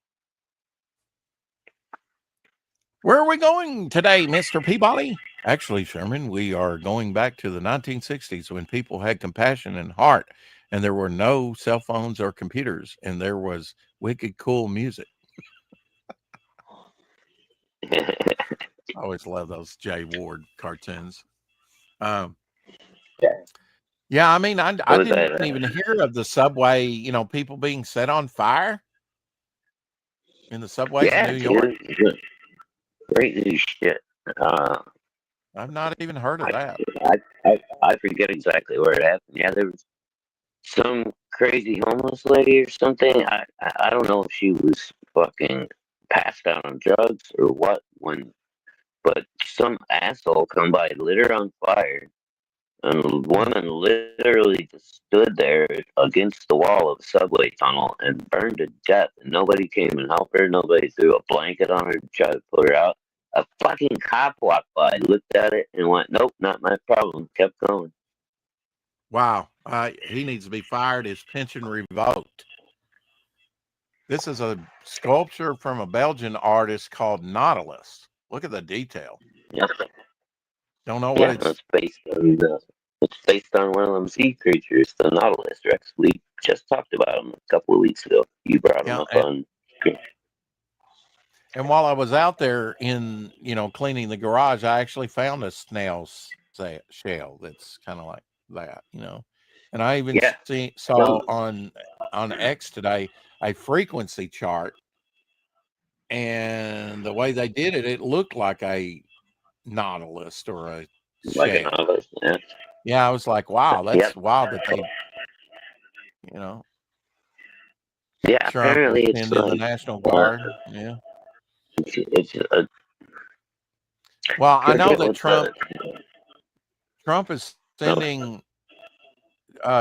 Where are we going today, Mr. Peabody? Actually, Sherman, we are going back to the 1960s when people had compassion and heart and there were no cell phones or computers, and there was wicked cool music. I always love those Jay Ward cartoons. Yeah, I mean, I didn't even hear of the subway, you know, people being set on fire in the subways in New York. Great new shit. I've not even heard of that. I forget exactly where it happened. Yeah, there was some crazy homeless lady or something. I don't know if she was fucking passed out on drugs or what, but some asshole come by, lit her on fire, and the woman literally just stood there against the wall of the subway tunnel and burned to death, and nobody came and helped her. Nobody threw a blanket on her to try to put her out. A fucking cop walked by, looked at it, and went, "Nope, not my problem." Kept going. Wow. He needs to be fired. His pension revoked. This is a sculpture from a Belgian artist called Nautilus. Look at the detail. Yep. Don't know what it's based on. It's based on one of them sea creatures, the Nautilus Rex. We just talked about him a couple of weeks ago. You brought him up on. And while I was out there in, you know, cleaning the garage, I actually found a snail's shell that's kind of like that, you know. And I even saw on X today a frequency chart, and the way they did it, it looked like a nautilus or a like shell. A nautilus, yeah. Yeah, I was like, wow, that's wild that they, you know. Yeah, Trump apparently it's in the National Guard. Yeah. Well, I know that Trump is sending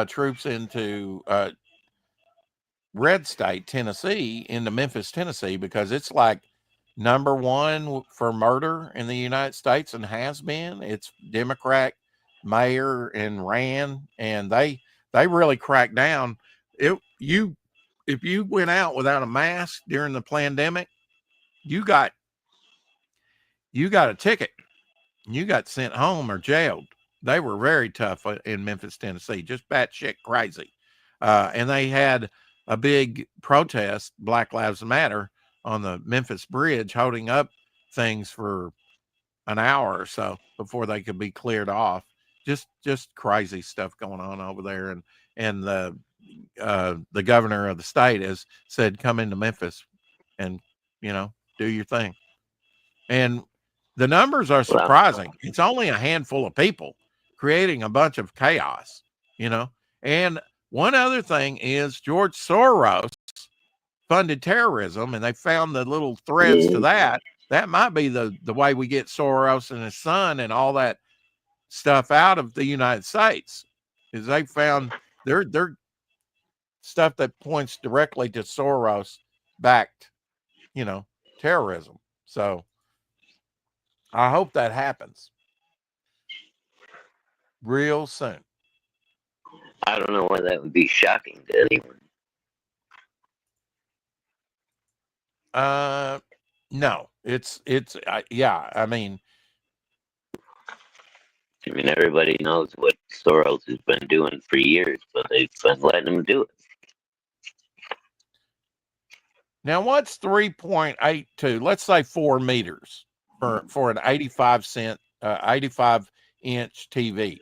troops into red state Tennessee, into Memphis, Tennessee, because it's like #1 for murder in the United States and has been. It's Democrat mayor and ran, and they really cracked down. If you went out without a mask during the pandemic, you got a ticket. You got sent home or jailed. They were very tough in Memphis, Tennessee, just batshit crazy. And they had a big protest, Black Lives Matter, on the Memphis Bridge, holding up things for an hour or so before they could be cleared off. Just crazy stuff going on over there. And the governor of the state has said, come into Memphis and, you know, do your thing. And the numbers are surprising. It's only a handful of people creating a bunch of chaos, you know. And one other thing is George Soros funded terrorism, and they found the little threads to that. That might be the way we get Soros and his son and all that stuff out of the United States, is they found their stuff that points directly to Soros backed, you know, terrorism. So I hope that happens real soon. I don't know why that would be shocking to anyone. No, it's yeah. I mean, everybody knows what Soros has been doing for years, but they've been letting him do it. Now, what's 3.82? Let's say 4 meters for an 85-inch TV.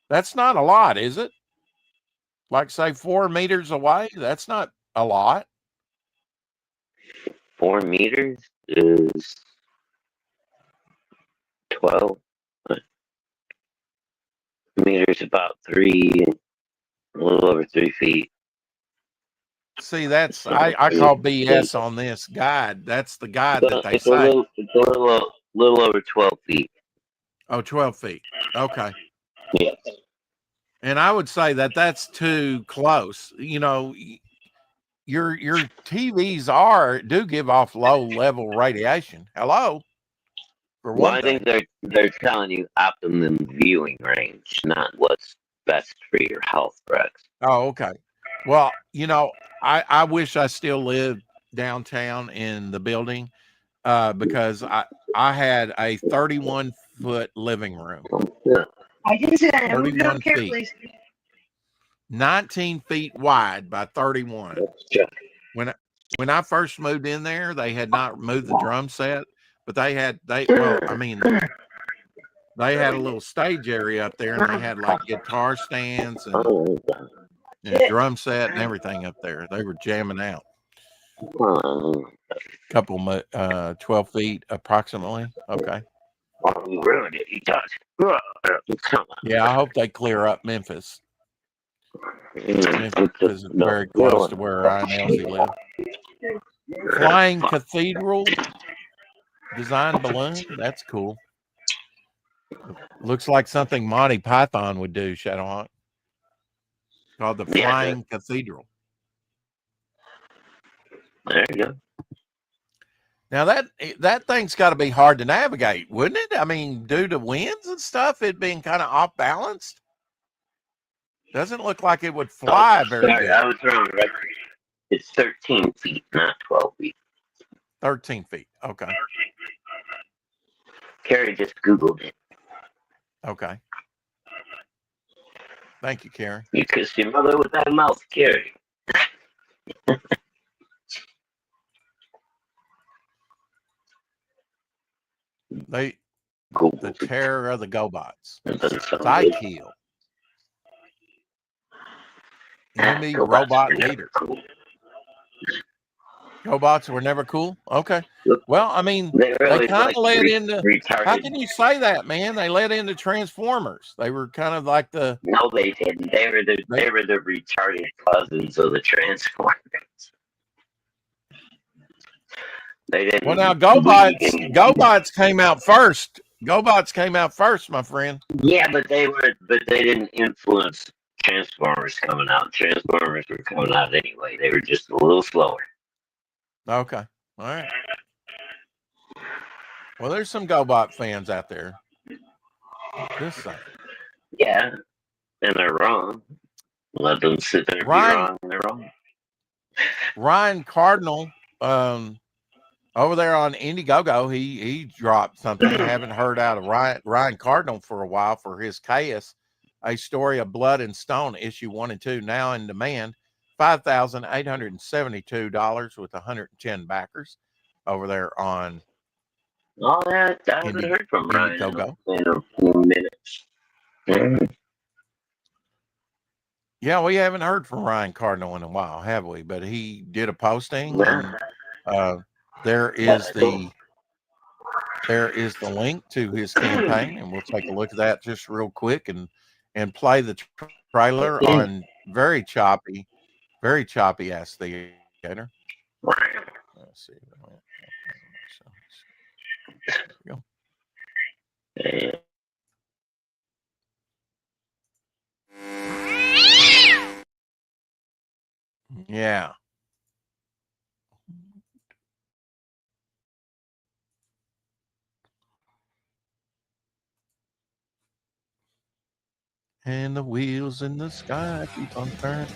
That's not a lot, is it? Like, say 4 meters away, that's not a lot. 4 meters is 12 meters, about a little over 3 feet. See, that's I call BS on this guide. That's the guide that they say. It's a little over 12 feet. Oh, 12 feet. Okay. Yes. And I would say that that's too close. You know, your TVs do give off low level radiation. Hello. Well, I think they're telling you optimum viewing range, not what's best for your health, Rex. Oh, okay. Well, you know, I wish I still lived downtown in the building, because I had a 31-foot living room. I can see that. 31 feet. 19 feet wide by 31. When I first moved in there, they had not moved the drum set, but they had they had a little stage area up there, and they had like guitar stands and drum set and everything up there. They were jamming out. Couple 12 feet approximately. Okay. You ruined it. You touched. Yeah, I hope they clear up Memphis. Memphis is very close to where Ryan Elsey lived. Flying Cathedral design balloon. That's cool. Looks like something Monty Python would do, Shadowhawk. Called the Flying Cathedral. There you go. Now that thing's got to be hard to navigate, wouldn't it? I mean, due to winds and stuff, it being kind of off balanced. Doesn't look like it would fly very good. I was wrong. Right? It's 13 feet, not 12 feet. 13 feet. Okay. Carrie just Googled it. Okay. Thank you, Carrie. You kissed your mother with that mouth, Carrie. The terror of the GoBots. Psykill. Enemy robot leader. Cool. GoBots were never cool? Okay. Well, I mean, they kind of led into... How can you say that, man? They led into Transformers. They were kind of like the... No, they didn't. They were the retarded cousins of the Transformers. They didn't. Well, now GoBots came out first. GoBots came out first, my friend. Yeah, but they didn't influence Transformers coming out. Transformers were coming out anyway. They were just a little slower. Okay. All right. Well, there's some GoBot fans out there. Just saying. Yeah, and they're wrong. Let them sit there and be wrong, and they're wrong. Ryan Cardinal, over there on Indiegogo, he dropped something. I haven't heard out of Ryan Cardinal for a while for his Chaos, A Story of Blood and Stone, issue 1 and 2, now in demand. $5,872 with 110 backers over there on. Oh, that I haven't heard from Ryan in a few minutes. Yeah, we haven't heard from Ryan Cardinal in a while, have we? But he did a posting. And, there is the link to his campaign, and we'll take a look at that just real quick and play the trailer on very choppy ass theater. Let's see. There we go. Yeah. And the wheels in the sky keep on turning.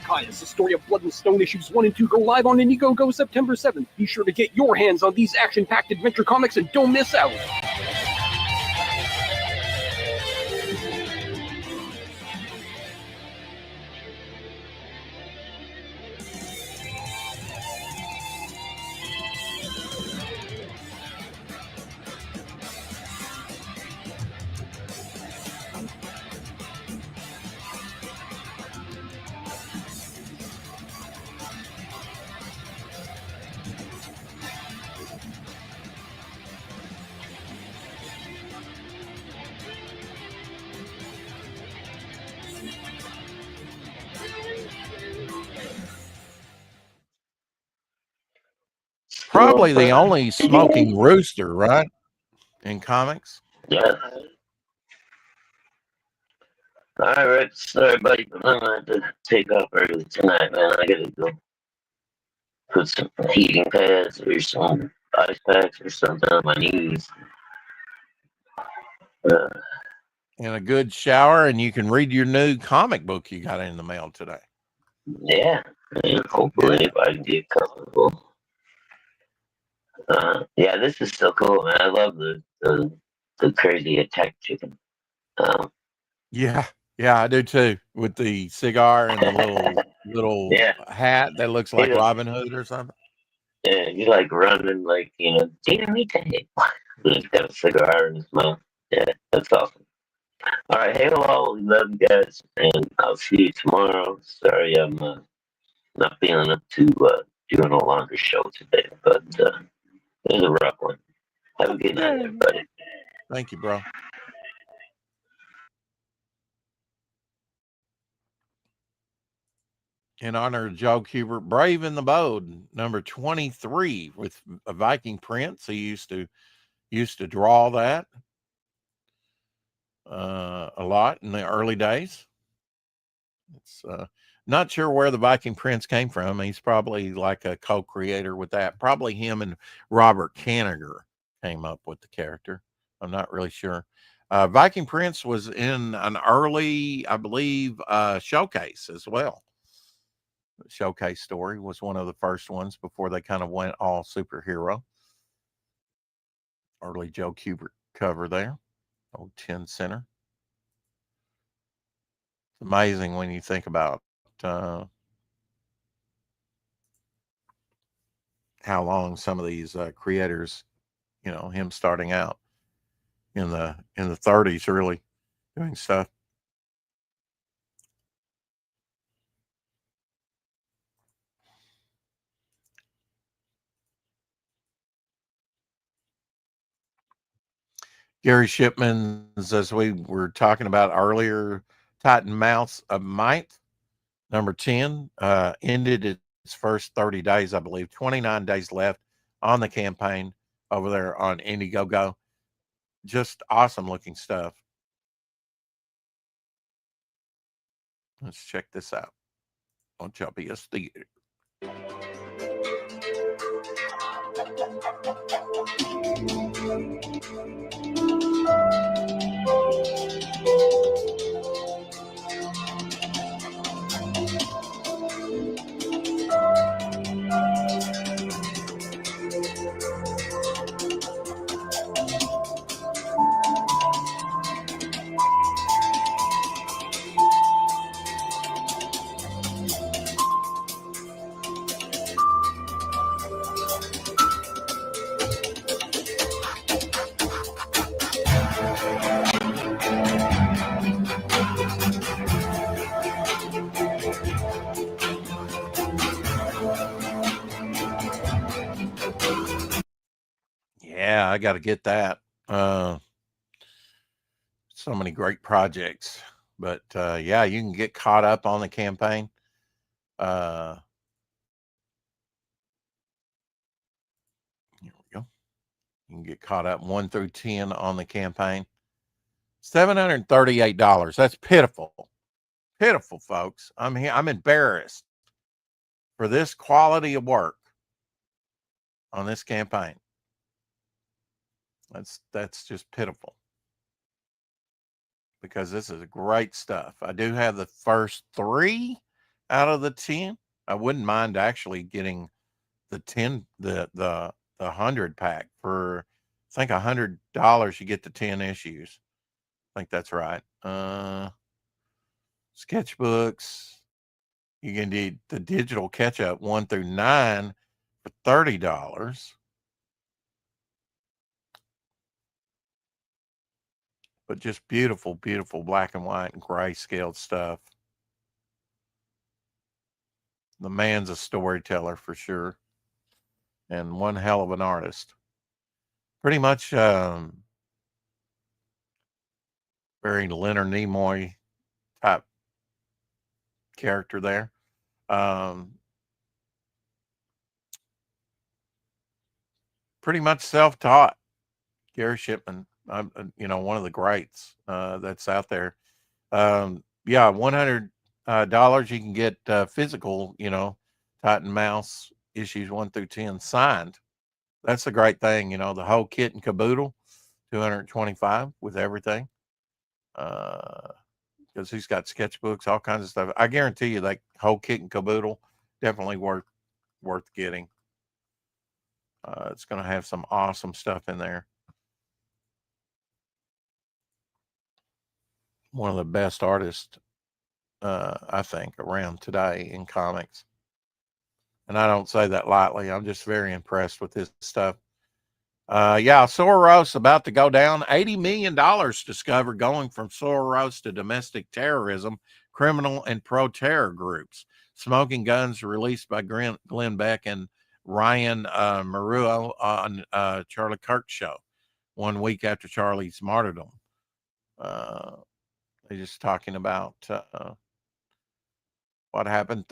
Chaos, A Story of Blood and Stone issues 1 and 2 go live on Indiegogo September 7th. Be sure to get your hands on these action-packed adventure comics and don't miss out. Probably the only smoking rooster, right? In comics. Yeah. All right, sorry, buddy, but I'm gonna have to take off early tonight, man. I gotta go. put some heating pads or some ice packs or something on my knees. And a good shower, and you can read your new comic book you got in the mail today. Yeah, and hopefully if I can get comfortable. Yeah, this is so cool, man. I love the crazy attack chicken. Yeah, I do too. With the cigar and the little yeah, hat that looks like Robin Hood or something. Yeah, he's like running like, Dynamite. He's got a cigar in his mouth. Yeah, that's awesome. All right, hey, well, love you guys, and I'll see you tomorrow. Sorry, I'm not feeling up to doing a longer show today, but it was a rough one. Have a good night, everybody. Thank you, bro. In honor of Joe Kubert, Brave in the Bold, number 23 with a Viking Prince. He used to draw that a lot in the early days. It's not sure where the Viking Prince came from. He's probably like a co-creator with that. Probably him and Robert Kanigher came up with the character. I'm not really sure. Viking Prince was in an early, I believe, showcase as well. Showcase story was one of the first ones before they kind of went all superhero. Early Joe Kubert cover there. Old 10 center. It's amazing when you think about how long some of these creators, him starting out in the 30s, really doing stuff. Gary Shipman's, as we were talking about earlier, Titan Mouths of Might, number 10, ended its first 30 days, I believe. 29 days left on the campaign over there on Indiegogo. Just awesome looking stuff. Let's check this out on Chubby's Theater. Yeah, I got to get that. So many great projects, but yeah, you can get caught up on the campaign. Here we go. You can get caught up 1 through 10 on the campaign. $738. That's pitiful. Pitiful, folks. I'm embarrassed for this quality of work on this campaign. That's just pitiful, because this is great stuff. I do have the first 3 out of the 10. I wouldn't mind actually getting the 10, the 100 pack for, I think, $100. You get the 10 issues. I think that's right. Sketchbooks. You can do the digital catch-up 1 through 9 for $30. But just beautiful, beautiful black and white and gray scaled stuff. The man's a storyteller for sure, and one hell of an artist. Pretty much very Leonard Nimoy type character there. Pretty much self-taught. Gary Shipman, one of the greats that's out there. Yeah, $100 you can get physical, Titan Mouse issues 1 through 10 signed. That's a great thing, the whole kit and caboodle, $225 with everything. Because he's got sketchbooks, all kinds of stuff. I guarantee you that whole kit and caboodle definitely worth getting. It's going to have some awesome stuff in there. One of the best artists, I think, around today in comics. And I don't say that lightly. I'm just very impressed with this stuff. Soros about to go down. $80 million discovered going from Soros to domestic terrorism, criminal and pro-terror groups. Smoking Guns released by Glenn Beck and Ryan Maruo on Charlie Kirk's show 1 week after Charlie's martyrdom. They're just talking about what happened.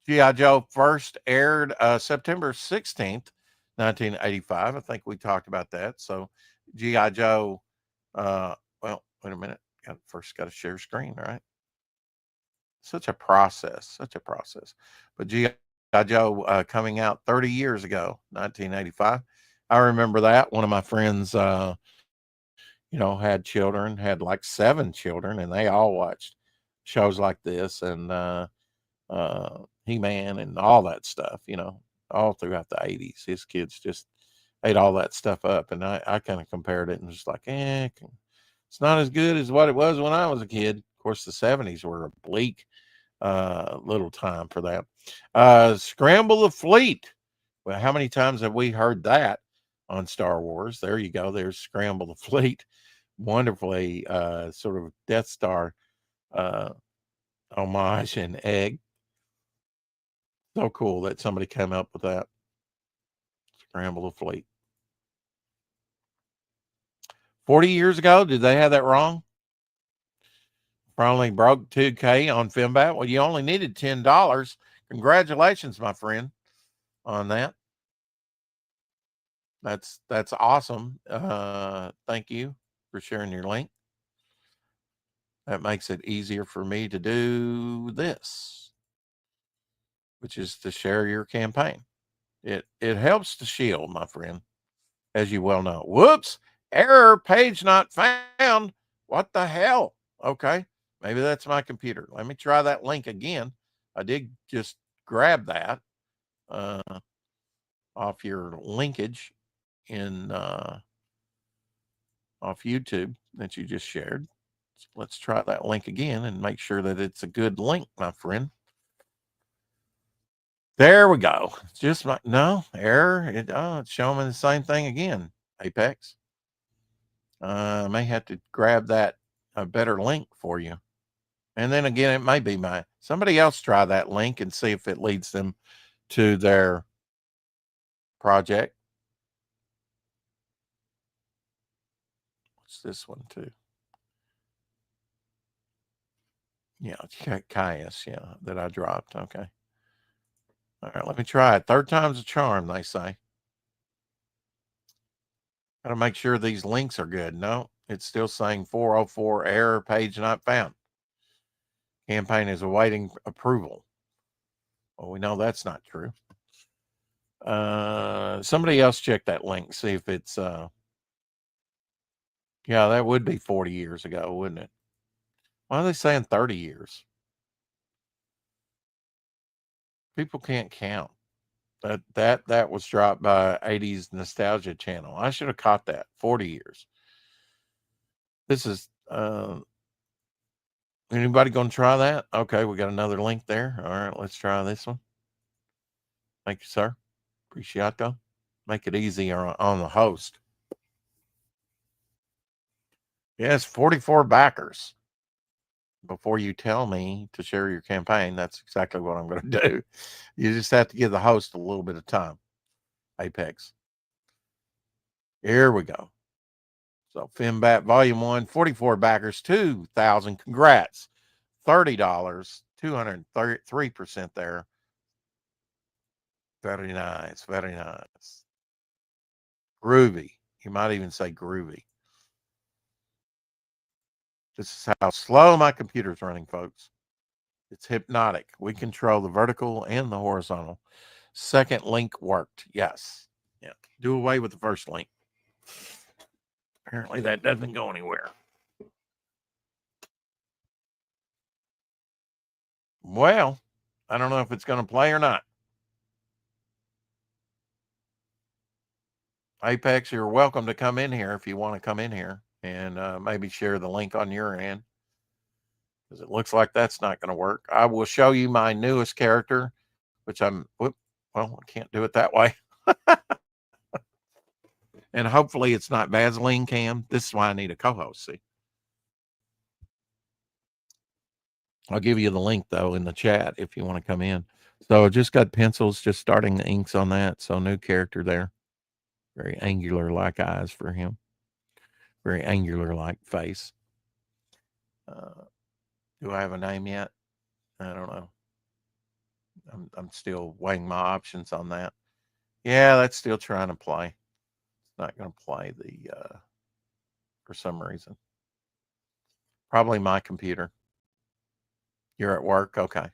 G.I. Joe first aired September 16th, 1985. I think we talked about that. So G.I. Joe, wait a minute. First got to share screen, right? Such a process. But G.I. Joe coming out 30 years ago, 1985. I remember that. One of my friends, had children, had like 7 children, and they all watched shows like this and He-Man and all that stuff, all throughout the 80s. His kids just ate all that stuff up, and I kind of compared it and was like, it's not as good as what it was when I was a kid. Of course, the 70s were a bleak little time for that. Scramble the Fleet. Well, how many times have we heard that on Star Wars? There you go. There's Scramble the Fleet. Wonderfully sort of Death Star homage and egg. So cool that somebody came up with that. Scramble the Fleet. 40 years ago, did they have that wrong? Probably broke 2K on Fembat. Well, you only needed $10. Congratulations, my friend, on that. That's awesome. Thank you for sharing your link. That makes it easier for me to do this, which is to share your campaign. It helps the shield, my friend, as you well know. Whoops, error, page not found. What the hell? Okay, maybe that's my computer. Let me try that link again. I did just grab that off your linkage in off YouTube that you just shared. So let's try that link again and make sure that it's a good link, my friend. There we go. Just no error. It's showing me the same thing again. Apex. I may have to grab that a better link for you. And then again, it may be somebody else try that link and see if it leads them to their project. What's this one too? Yeah, Caius, that I dropped. Okay. All right, let me try it. Third time's a charm, they say. Got to make sure these links are good. No, it's still saying 404 error, page not found. Campaign is awaiting approval. Well, we know that's not true. Somebody else check that link, see if it's that would be 40 years ago, wouldn't it? Why are they saying 30 years? People can't count. That was dropped by 80s Nostalgia Channel. I should have caught that. 40 years. This is anybody going to try that? Okay, we got another link there. All right, let's try this one. Thank you, sir. Appreciato. Make it easy on the host. Yes, 44 backers. Before you tell me to share your campaign, that's exactly what I'm going to do. You just have to give the host a little bit of time. Apex. Here we go. So Fembat Volume 1, 44 backers, 2,000. Congrats. $30, 203% there. Very nice. Very nice. Groovy. You might even say groovy. This is how slow my computer's running, folks. It's hypnotic. We control the vertical and the horizontal. Second link worked. Yes. Yeah. Do away with the first link. Apparently that doesn't go anywhere. Well, I don't know if it's going to play or not. Apex, you're welcome to come in here if you want to come in here and maybe share the link on your end, because it looks like that's not going to work. I will show you my newest character, which I can't do it that way. And hopefully it's not Vaseline Cam. This is why I need a co-host, see. I'll give you the link, though, in the chat if you want to come in. So I just got pencils, just starting the inks on that. So new character there. Very angular-like eyes for him. Very angular-like face. Do I have a name yet? I don't know. I'm still weighing my options on that. Yeah, that's still trying to play. It's not going to play for some reason. Probably my computer. You're at work? Okay.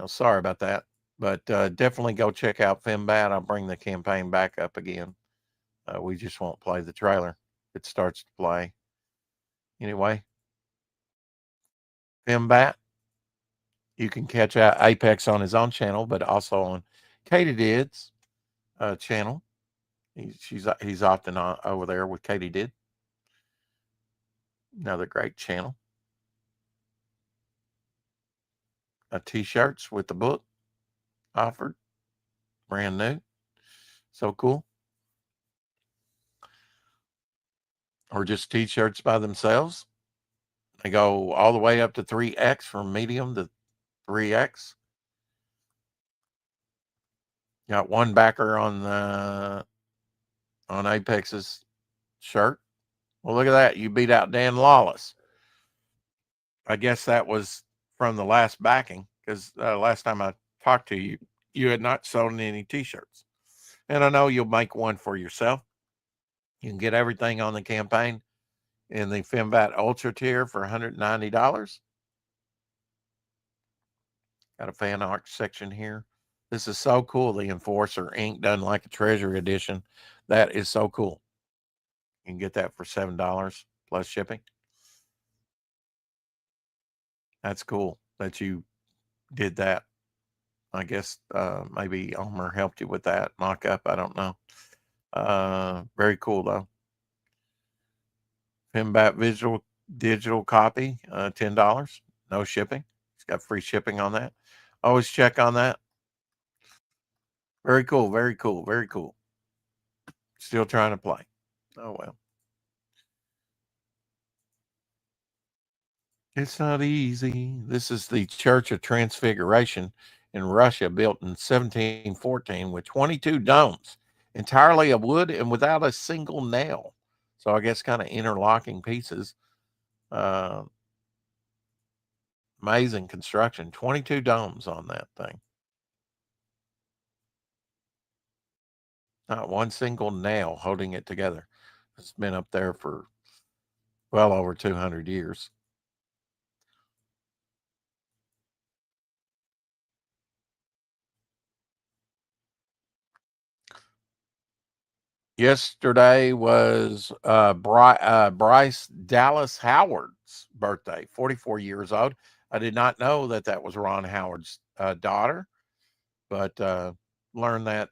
Sorry about that. But definitely go check out Fembat. I'll bring the campaign back up again. We just won't play the trailer. It starts to play. Anyway, Fembat. You can catch out Apex on his own channel, but also on Katydid's channel. He's often over there with Katydid. Another great channel. T-shirts with the book offered, brand new, so cool. Or just T-shirts by themselves. They go all the way up to 3X, from medium to 3X. Got one backer on Apex's shirt. Well, look at that. You beat out Dan Lawless. I guess that was from the last backing, because last time I talked to you, you had not sold any T-shirts. And I know you'll make one for yourself. You can get everything on the campaign in the Fembat Ultra tier for $190. Got a fan art section here. This is so cool. The Enforcer ink done like a treasury edition. That is so cool. You can get that for $7 plus shipping. That's cool that you did that. I guess maybe Omer helped you with that mock-up. I don't know. Very cool, though. Fembat digital copy, $10. No shipping. It's got free shipping on that. Always check on that. Very cool, very cool, very cool. Still trying to play. Oh, well. It's not easy. This is the Church of Transfiguration in Russia, built in 1714 with 22 domes, entirely of wood and without a single nail. So I guess kind of interlocking pieces. Amazing construction. 22 domes on that thing. Not one single nail holding it together. It's been up there for well over 200 years. Yesterday was Bryce Dallas Howard's birthday, 44 years old. I did not know that was Ron Howard's daughter, but learned that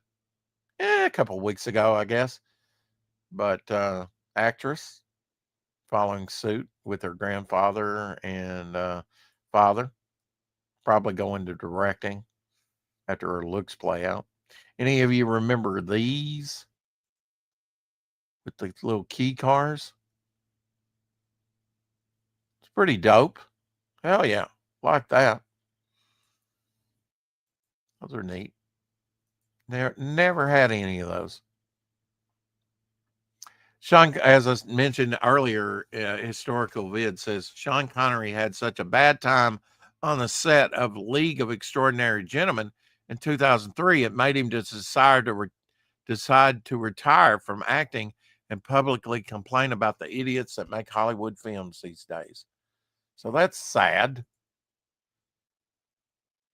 a couple of weeks ago, I guess. But actress, following suit with her grandfather and father, probably going to directing after her looks play out. Any of you remember these? With the little key cars. It's pretty dope. Hell yeah. Like that. Those are neat. Never had any of those. Sean, as I mentioned earlier, Historical Vid says, Sean Connery had such a bad time on the set of League of Extraordinary Gentlemen in 2003, it made him just decide to retire from acting and publicly complain about the idiots that make Hollywood films these days. So that's sad.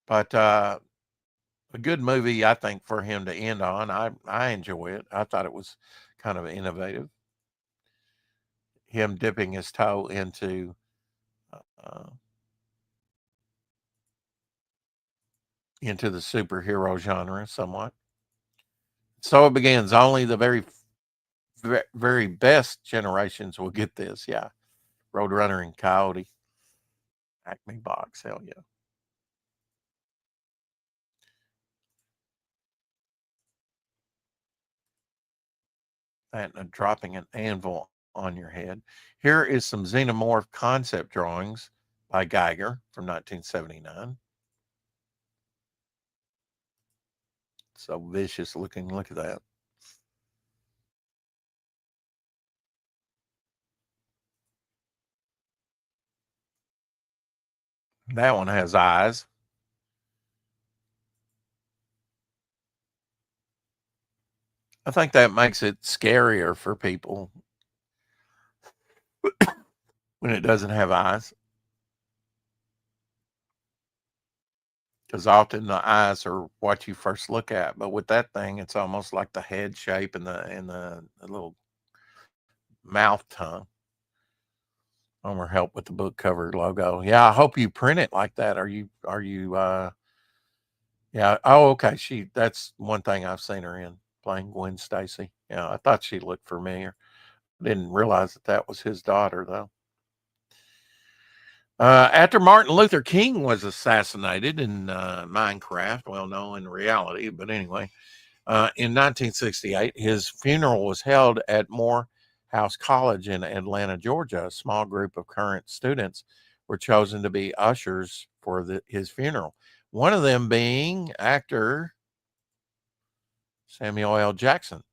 But a good movie, I think, for him to end on. I enjoy it. I thought it was kind of innovative. Him dipping his toe into the superhero genre somewhat. So it begins. Only the very, very best generations will get this. Yeah. Roadrunner and Coyote. Acme Box. Hell yeah. And dropping an anvil on your head. Here is some xenomorph concept drawings by Geiger from 1979. So vicious looking. Look at that. That one has eyes. I think that makes it scarier for people when it doesn't have eyes. Because often the eyes are what you first look at. But with that thing, it's almost like the head shape and the little mouth tongue. Homer help with the book cover logo. Yeah, I hope you print it like that. Are you yeah. Oh, okay. That's one thing I've seen her in, playing Gwen Stacy. Yeah, I thought she looked familiar. Didn't realize that was his daughter though. After Martin Luther King was assassinated in Minecraft, well, no, in reality, but anyway, in 1968, his funeral was held at Morehouse College in Atlanta, Georgia. A small group of current students were chosen to be ushers for his funeral. One of them being actor Samuel L. Jackson.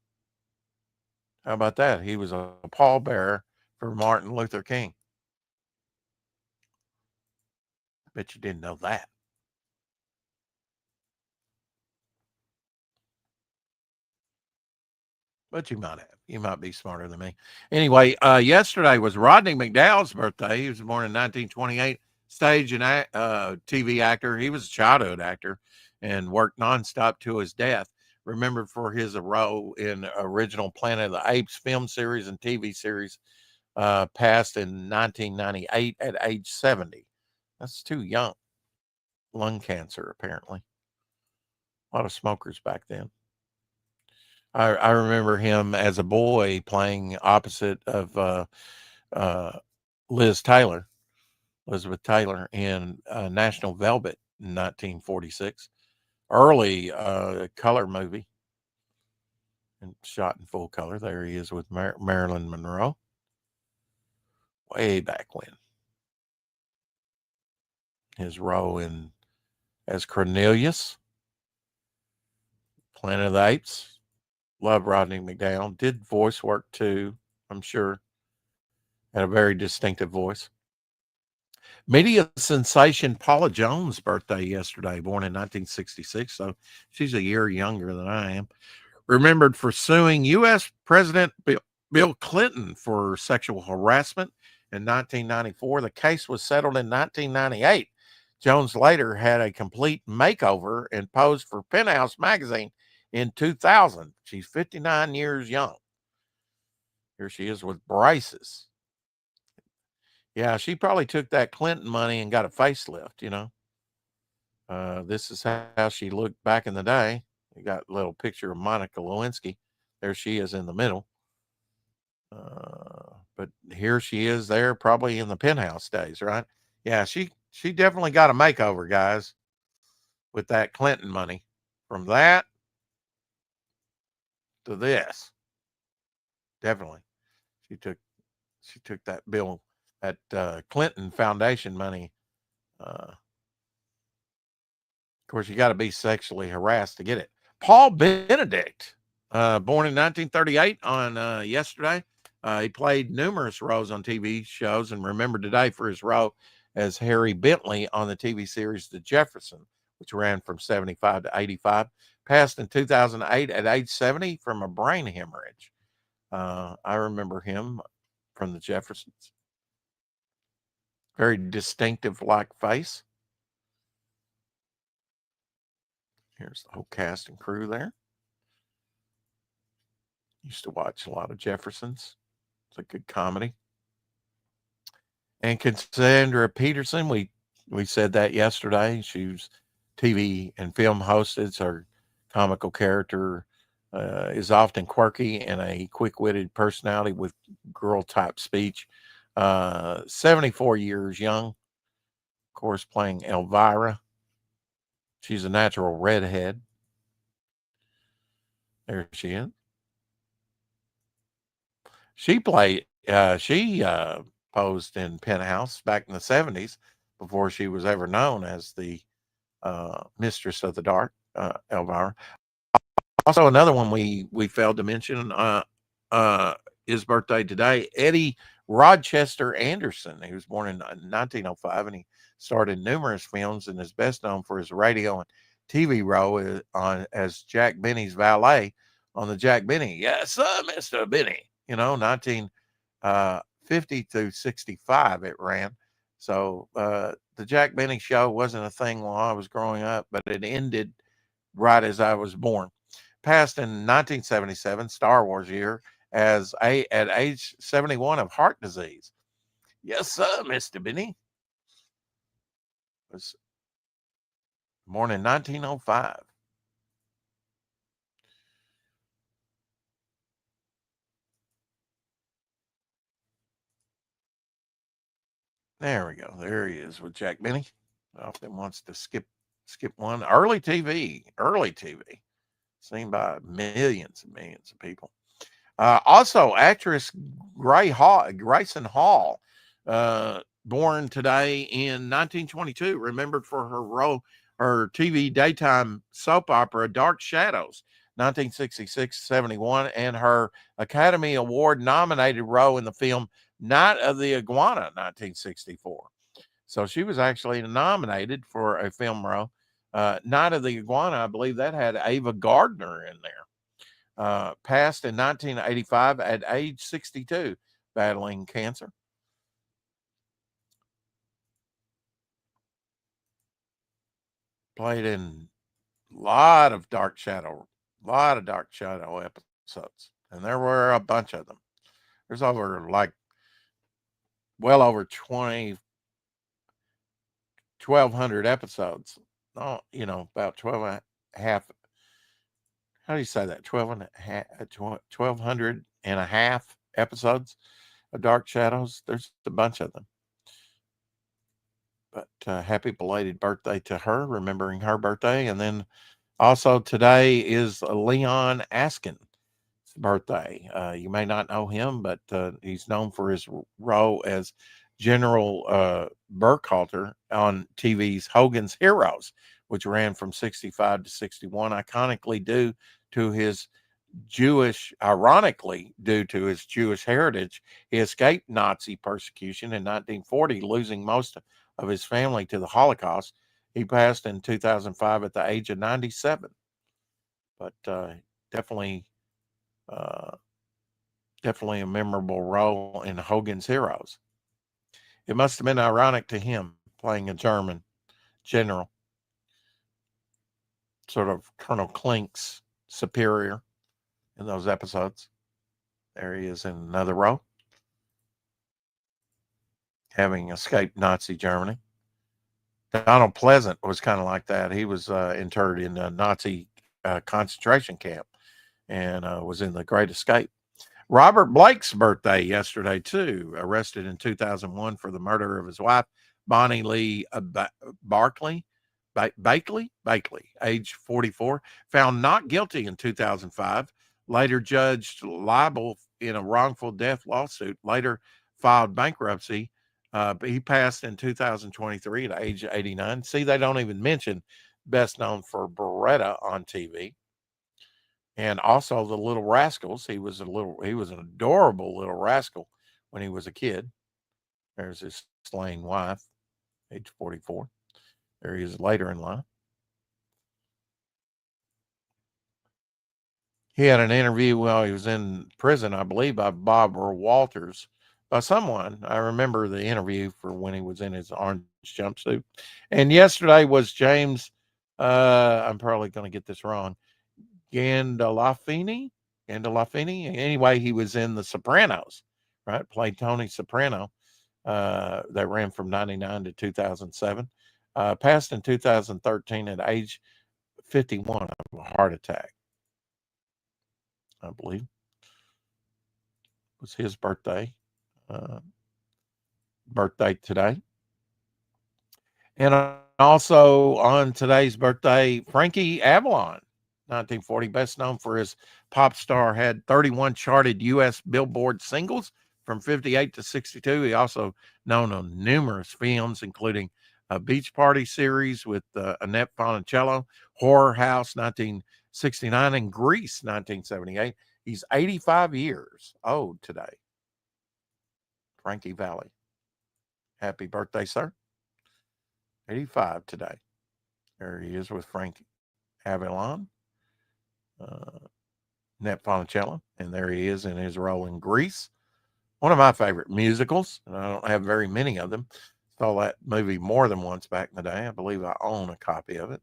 How about that? He was a pallbearer for Martin Luther King. Bet you didn't know that. But you might have. You might be smarter than me. Anyway, yesterday was Rodney McDowell's birthday. He was born in 1928. Stage and TV actor. He was a childhood actor and worked nonstop to his death. Remembered for his role in original Planet of the Apes film series and TV series, passed in 1998 at age 70. That's too young. Lung cancer, apparently. A lot of smokers back then. I remember him as a boy playing opposite of Elizabeth Taylor in National Velvet in 1946. Early color movie and shot in full color. There he is with Marilyn Monroe. Way back when. His role as Cornelius, Planet of the Apes. Love Rodney McDowell. Did voice work too, I'm sure. Had a very distinctive voice. Media sensation Paula Jones' birthday yesterday, born in 1966. So she's a year younger than I am. Remembered for suing U.S. President Bill Clinton for sexual harassment in 1994. The case was settled in 1998. Jones later had a complete makeover and posed for Penthouse magazine in 2000. She's 59 years young. Here she is with braces. Yeah, she probably took that Clinton money and got a facelift, you know. This is how she looked back in the day. You got a little picture of Monica Lewinsky. There she is in the middle. But here she is there probably in the Penthouse days, right? Yeah, she definitely got a makeover, guys, with that Clinton money. From that to this. Definitely. She took that Clinton Foundation money. Of course, you got to be sexually harassed to get it. Paul Benedict, born in 1938 on yesterday. He played numerous roles on TV shows and remembered today for his role as Harry Bentley on the TV series The Jefferson, which ran from 75 to 85. Passed in 2008 at age 70 from a brain hemorrhage. I remember him from The Jeffersons. Very distinctive like face. Here's the whole cast and crew there. Used to watch a lot of Jeffersons. It's a good comedy. And Cassandra Peterson, we said that yesterday. She was TV and film hosted. Her comical character is often quirky and a quick-witted personality with girl-type speech. 74 years young, of course, playing Elvira. She's a natural redhead. There she is. She posed in Penthouse back in the 70s before she was ever known as the Mistress of the Dark, Elvira. Also, another one we failed to mention, his birthday today, Eddie Rochester Anderson. He was born in 1905, and he starred in numerous films and is best known for his radio and TV role as Jack Benny's valet on the Jack Benny. Yes, sir, Mr. Benny. 1950 through 65 it ran. So the Jack Benny show wasn't a thing while I was growing up, but it ended right as I was born. Passed in 1977, Star Wars year, at age 71 of heart disease. Yes, sir, Mr. Benny. Was born in 1905. There we go. There he is with Jack Benny. Often wants to skip one. Early TV. Seen by millions and millions of people. Also, actress Grayson Hall, born today in 1922, remembered for her TV daytime soap opera Dark Shadows, 1966-71, and her Academy Award nominated role in the film Night of the Iguana, 1964. So she was actually nominated for a film role. Night of the Iguana, I believe that had Ava Gardner in there. Passed in 1985 at age 62, battling cancer. Played in a lot of Dark Shadow episodes, and there were a bunch of them. There's well over 1,200 episodes. Oh, about 12 and a half. How do you say that? 1,200 and a half episodes of Dark Shadows. There's a bunch of them. But happy belated birthday to her, remembering her birthday. And then also today is Leon Askin's birthday. You may not know him, but he's known for his role as General Burkhalter on TV's Hogan's Heroes, which ran from 65 to 61, ironically due to his Jewish heritage. He escaped Nazi persecution in 1940, losing most of his family to the Holocaust. He passed in 2005 at the age of 97. But definitely a memorable role in Hogan's Heroes. It must have been ironic to him playing a German general, sort of Colonel Klink's superior in those episodes. There he is in another role, having escaped Nazi Germany. Donald Pleasant was kind of like that. He was interred in a Nazi concentration camp and was in The Great Escape. Robert Blake's birthday yesterday, too. Arrested in 2001 for the murder of his wife, Bonnie Lee Bakley, age 44. Found not guilty in 2005. Later judged liable in a wrongful death lawsuit. Later filed bankruptcy. But he passed in 2023 at age 89. See, they don't even mention best known for Beretta on TV. And also the Little Rascals. He was an adorable little rascal when he was a kid. There's his slain wife, age 44. There he is later in life. He had an interview while he was in prison, I believe, by Barbara Walters, by someone. I remember the interview for when he was in his orange jumpsuit. And yesterday was James I'm probably going to get this wrong. Gandolfini. Anyway, he was in The Sopranos, right? Played Tony Soprano. That ran from 99 to 2007. Passed in 2013 at age 51 of a heart attack, I believe. It was his birthday. Birthday today. And also on today's birthday, Frankie Avalon, 1940, best known for his pop star, had 31 charted U.S. Billboard singles from 58 to 62. He also known on numerous films, including a Beach Party series with Annette Funicello, Horror House, 1969, and Grease, 1978. He's 85 years old today. Frankie Valli. Happy birthday, sir. 85 today. There he is with Frankie Avalon, Annette Funicello, and there he is in his role in Grease. One of my favorite musicals, and I don't have very many of them. Saw that movie more than once back in the day. I believe I own a copy of it.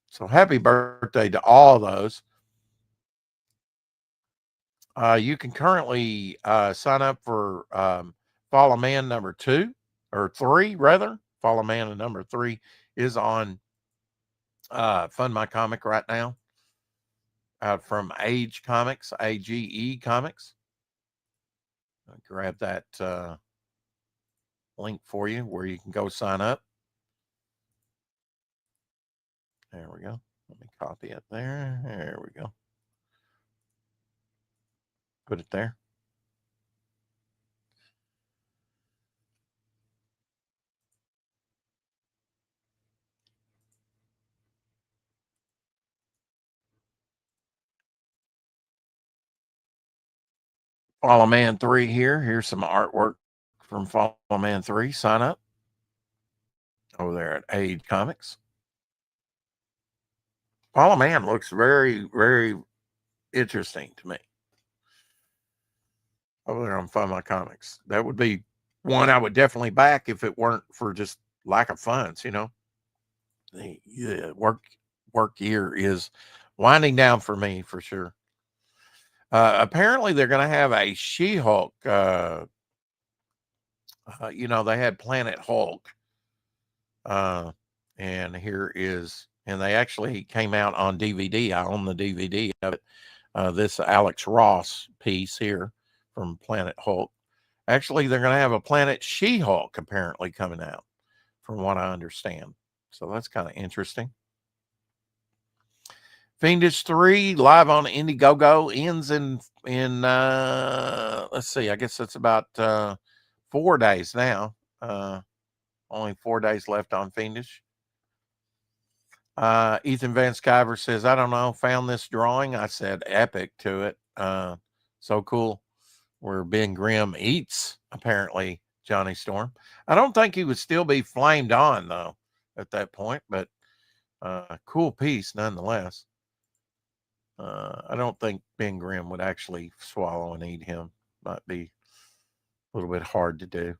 So happy birthday to all those. You can currently sign up for Follow Man number 2 or 3 rather. Follow Man number 3 is on Fund My Comic right now. Out from Age Comics, AGE Comics. I'll grab that link for you where you can go sign up. There we go. Let me copy it there. There we go. Put it there. Follow Man 3 here. Here's some artwork from Follow Man 3. Sign up over there at Age Comics. Follow Man looks very, very interesting to me. Over there on Fund My Comics. That would be one I would definitely back if it weren't for just lack of funds, you know. The work year is winding down for me for sure. Apparently they're going to have a She-Hulk. You know, they had Planet Hulk. And here is, and they actually came out on DVD. I own the DVD of it. This Alex Ross piece here from Planet Hulk. Actually, they're going to have a Planet She-Hulk apparently coming out, from what I understand. So that's kind of interesting. Fiendish 3 live on Indiegogo ends in let's see, I guess that's about 4 days now. Only 4 days left on Fiendish. Ethan Van Sciver says, I don't know, found this drawing. I said epic to it. So cool. Where Ben Grimm eats, apparently, Johnny Storm. I don't think he would still be flamed on, though, at that point, but cool piece nonetheless. I don't think Ben Grimm would actually swallow and eat him. Might be a little bit hard to do.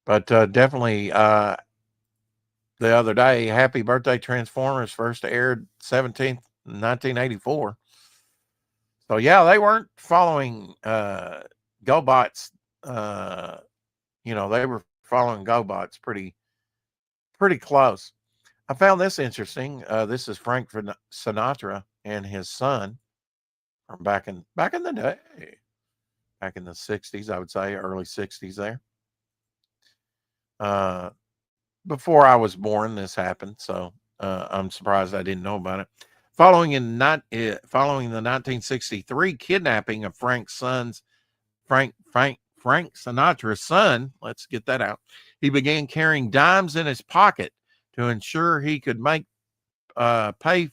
But definitely, the other day, Happy Birthday Transformers first aired 17th, 1984. So, yeah, they weren't following GoBots. You know, they were following GoBots pretty close. I found this interesting. This is Frank Sinatra and his son from back in the day, back in the 60s, I would say, early 60s there. Before I was born, this happened, so I'm surprised I didn't know about it. Following the 1963 kidnapping of Frank Sinatra's son, let's get that out. He began carrying dimes in his pocket to ensure he could make pay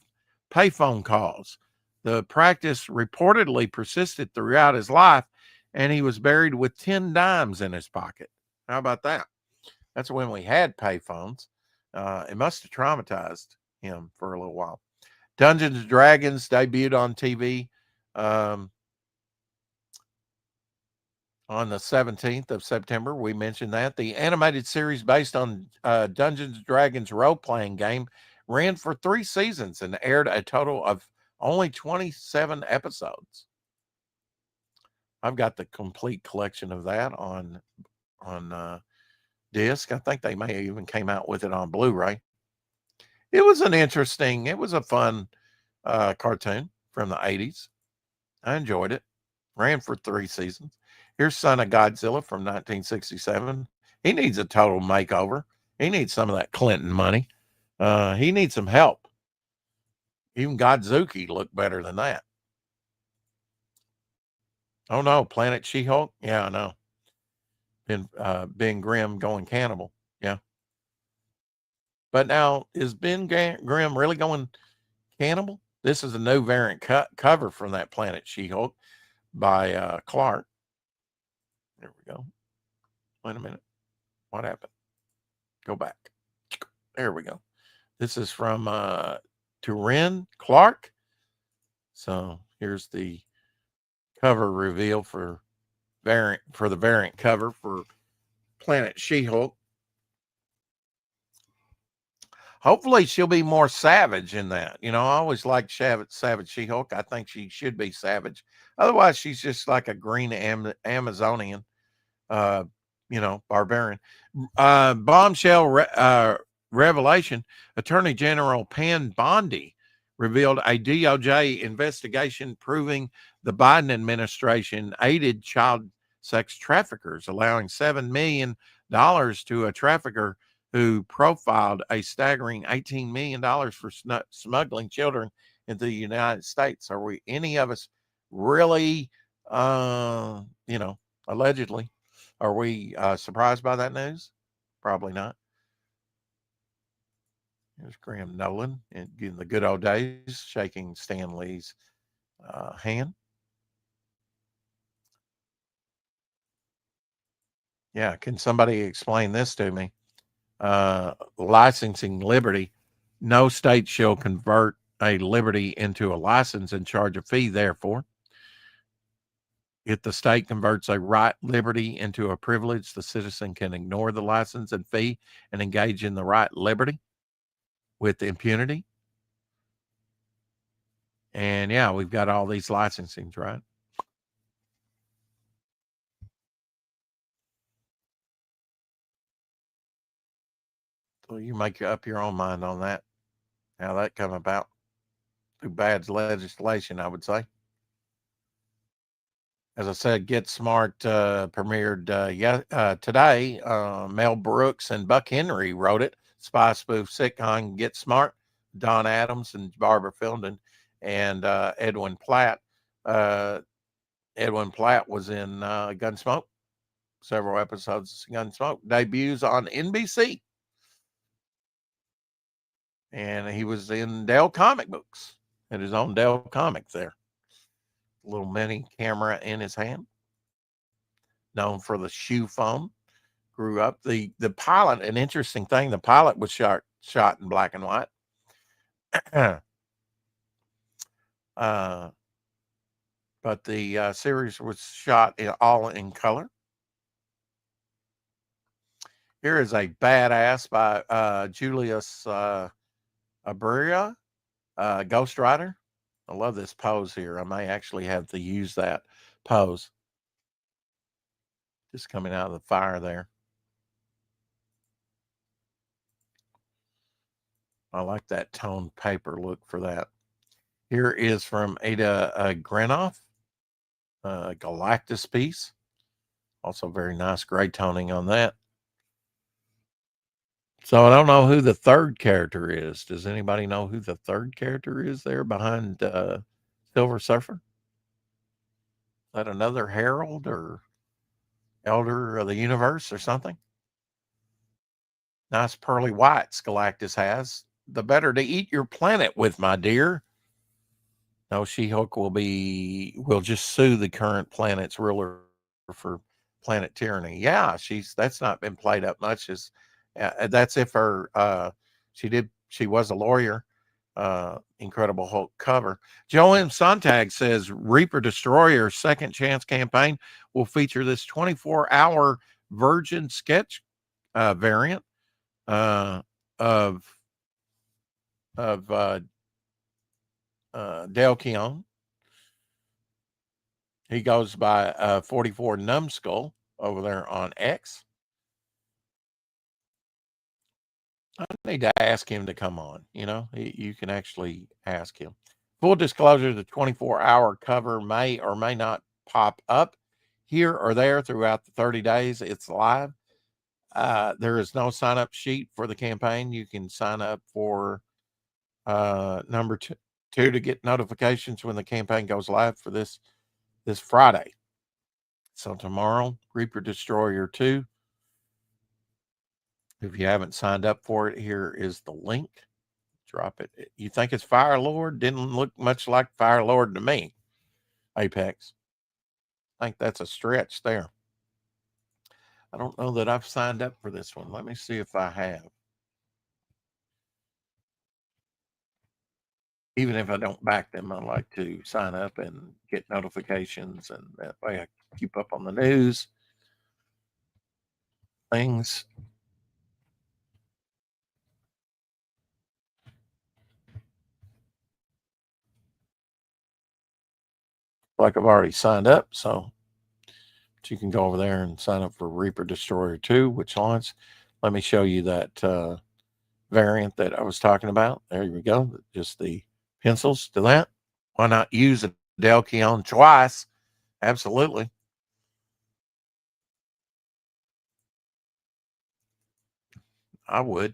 phone calls. The practice reportedly persisted throughout his life, and he was buried with 10 dimes in his pocket. How about that? That's when we had pay phones. It must have traumatized him for a little while. Dungeons and Dragons debuted on TV on the 17th of September. We mentioned that. The animated series based on Dungeons & Dragons role-playing game ran for 3 seasons and aired a total of only 27 episodes. I've got the complete collection of that on disc. I think they may even came out with it on Blu-ray. It was a fun cartoon from the 80s. I enjoyed it. Ran for 3 seasons. Here's Son of Godzilla from 1967. He needs a total makeover. He needs some of that Clinton money. He needs some help. Even Godzuki looked better than that. Oh no, Planet She-Hulk? Yeah, I know. Ben Grimm going cannibal. Yeah. But now, is Ben Grimm really going cannibal? This is a new variant cover from that Planet She-Hulk by Clark. There we go. Wait a minute. What happened? Go back. There we go. This is from Turin Clark. So here's the cover reveal for the variant cover for Planet She-Hulk. Hopefully she'll be more savage in that. I always liked Savage She-Hulk. I think she should be savage. Otherwise, she's just like a green Amazonian, barbarian. Bombshell revelation. Attorney General Pam Bondi revealed a DOJ investigation proving the Biden administration aided child sex traffickers, allowing $7 million to a trafficker who profiled a staggering $18 million for smuggling children into the United States. Are we, any of us, really, allegedly, are we surprised by that news? Probably not. Here's Graham Nolan in the good old days, shaking Stan Lee's hand. Yeah, can somebody explain this to me? Licensing liberty. No state shall convert a liberty into a license and charge a fee, therefore. If the state converts a right liberty into a privilege, the citizen can ignore the license and fee and engage in the right liberty with impunity. And yeah, we've got all these licensings, right? So you make up your own mind on that, how that come about. Through bad legislation, I would say. As I said, Get Smart premiered today. Mel Brooks and Buck Henry wrote it. Spy spoof sitcom Get Smart. Don Adams and Barbara Fielding and Edwin Platt. Edwin Platt was in Gunsmoke. Several episodes of Gunsmoke. Debuts on NBC. And he was in Dell Comic Books. Had his own Dell Comics there. Little mini camera in his hand. Known for the shoe phone. Grew up. The pilot, an interesting thing, the pilot was shot in black and white. But the series was shot all in color. Here is a badass by Julius Abreu, Ghost Rider. I love this pose here. I may actually have to use that pose. Just coming out of the fire there. I like that toned paper look for that. Here is from Ada Granoff, Galactus piece. Also very nice gray toning on that. So I don't know who the third character is. Does anybody know who the third character is there behind Silver Surfer? Is that another Herald or Elder of the Universe or something? Nice pearly whites Galactus has. The better to eat your planet with, my dear. No, She-Hulk will just sue the current planet's ruler for planet tyranny. Yeah, that's not been played up much. That's if she was a lawyer Incredible Hulk cover. Joe M. Sontag says Reaper Destroyer Second Chance campaign will feature this 24-hour Virgin sketch variant of Dale Keown. He goes by 44 Numbskull over there on X. I need to ask him to come on. You know, you can actually ask him. Full disclosure, the 24-hour cover may or may not pop up here or there throughout the 30 days it's live. There is no sign-up sheet for the campaign. You can sign up for number two to get notifications when the campaign goes live for this Friday. So tomorrow, Reaper Destroyer 2. If you haven't signed up for it, here is the link. Drop it. You think it's Fire Lord? Didn't look much like Fire Lord to me. Apex. I think that's a stretch there. I don't know that I've signed up for this one. Let me see if I have. Even if I don't back them, I like to sign up and get notifications, and that way I keep up on the news, things. Like I've already signed up, so you can go over there and sign up for Reaper Destroyer 2, which launches. Let me show you that variant that I was talking about. There we go. Just the pencils to that. Why not use a Dale Keown twice? Absolutely. I would.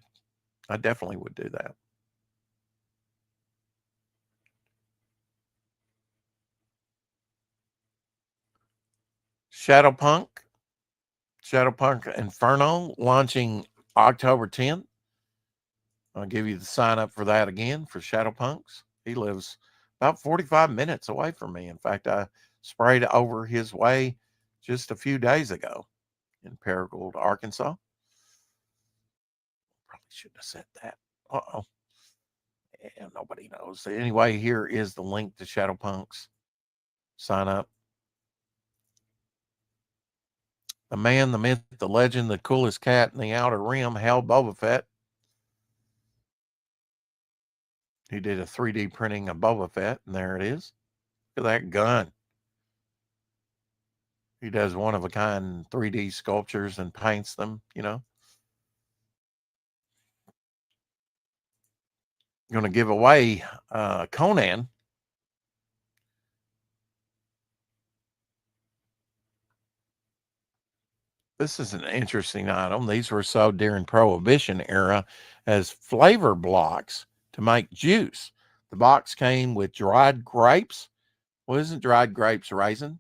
I definitely would do that. Shadowpunk Inferno launching October 10th. I'll give you the sign up for that again for Shadowpunks. He lives about 45 minutes away from me. In fact, I sprayed over his way just a few days ago in Paragould, Arkansas. Probably shouldn't have said that. Uh-oh. Yeah, nobody knows. Anyway, here is the link to Shadowpunks. Sign up. The man, the myth, the legend, the coolest cat in the Outer Rim, Hal Boba Fett. He did a 3D printing of Boba Fett, and there it is. Look at that gun. He does one-of-a-kind 3D sculptures and paints them, you know. I'm going to give away Conan. This is an interesting item. These were sold during Prohibition era as flavor blocks to make juice. The box came with dried grapes. Well, isn't dried grapes raisins?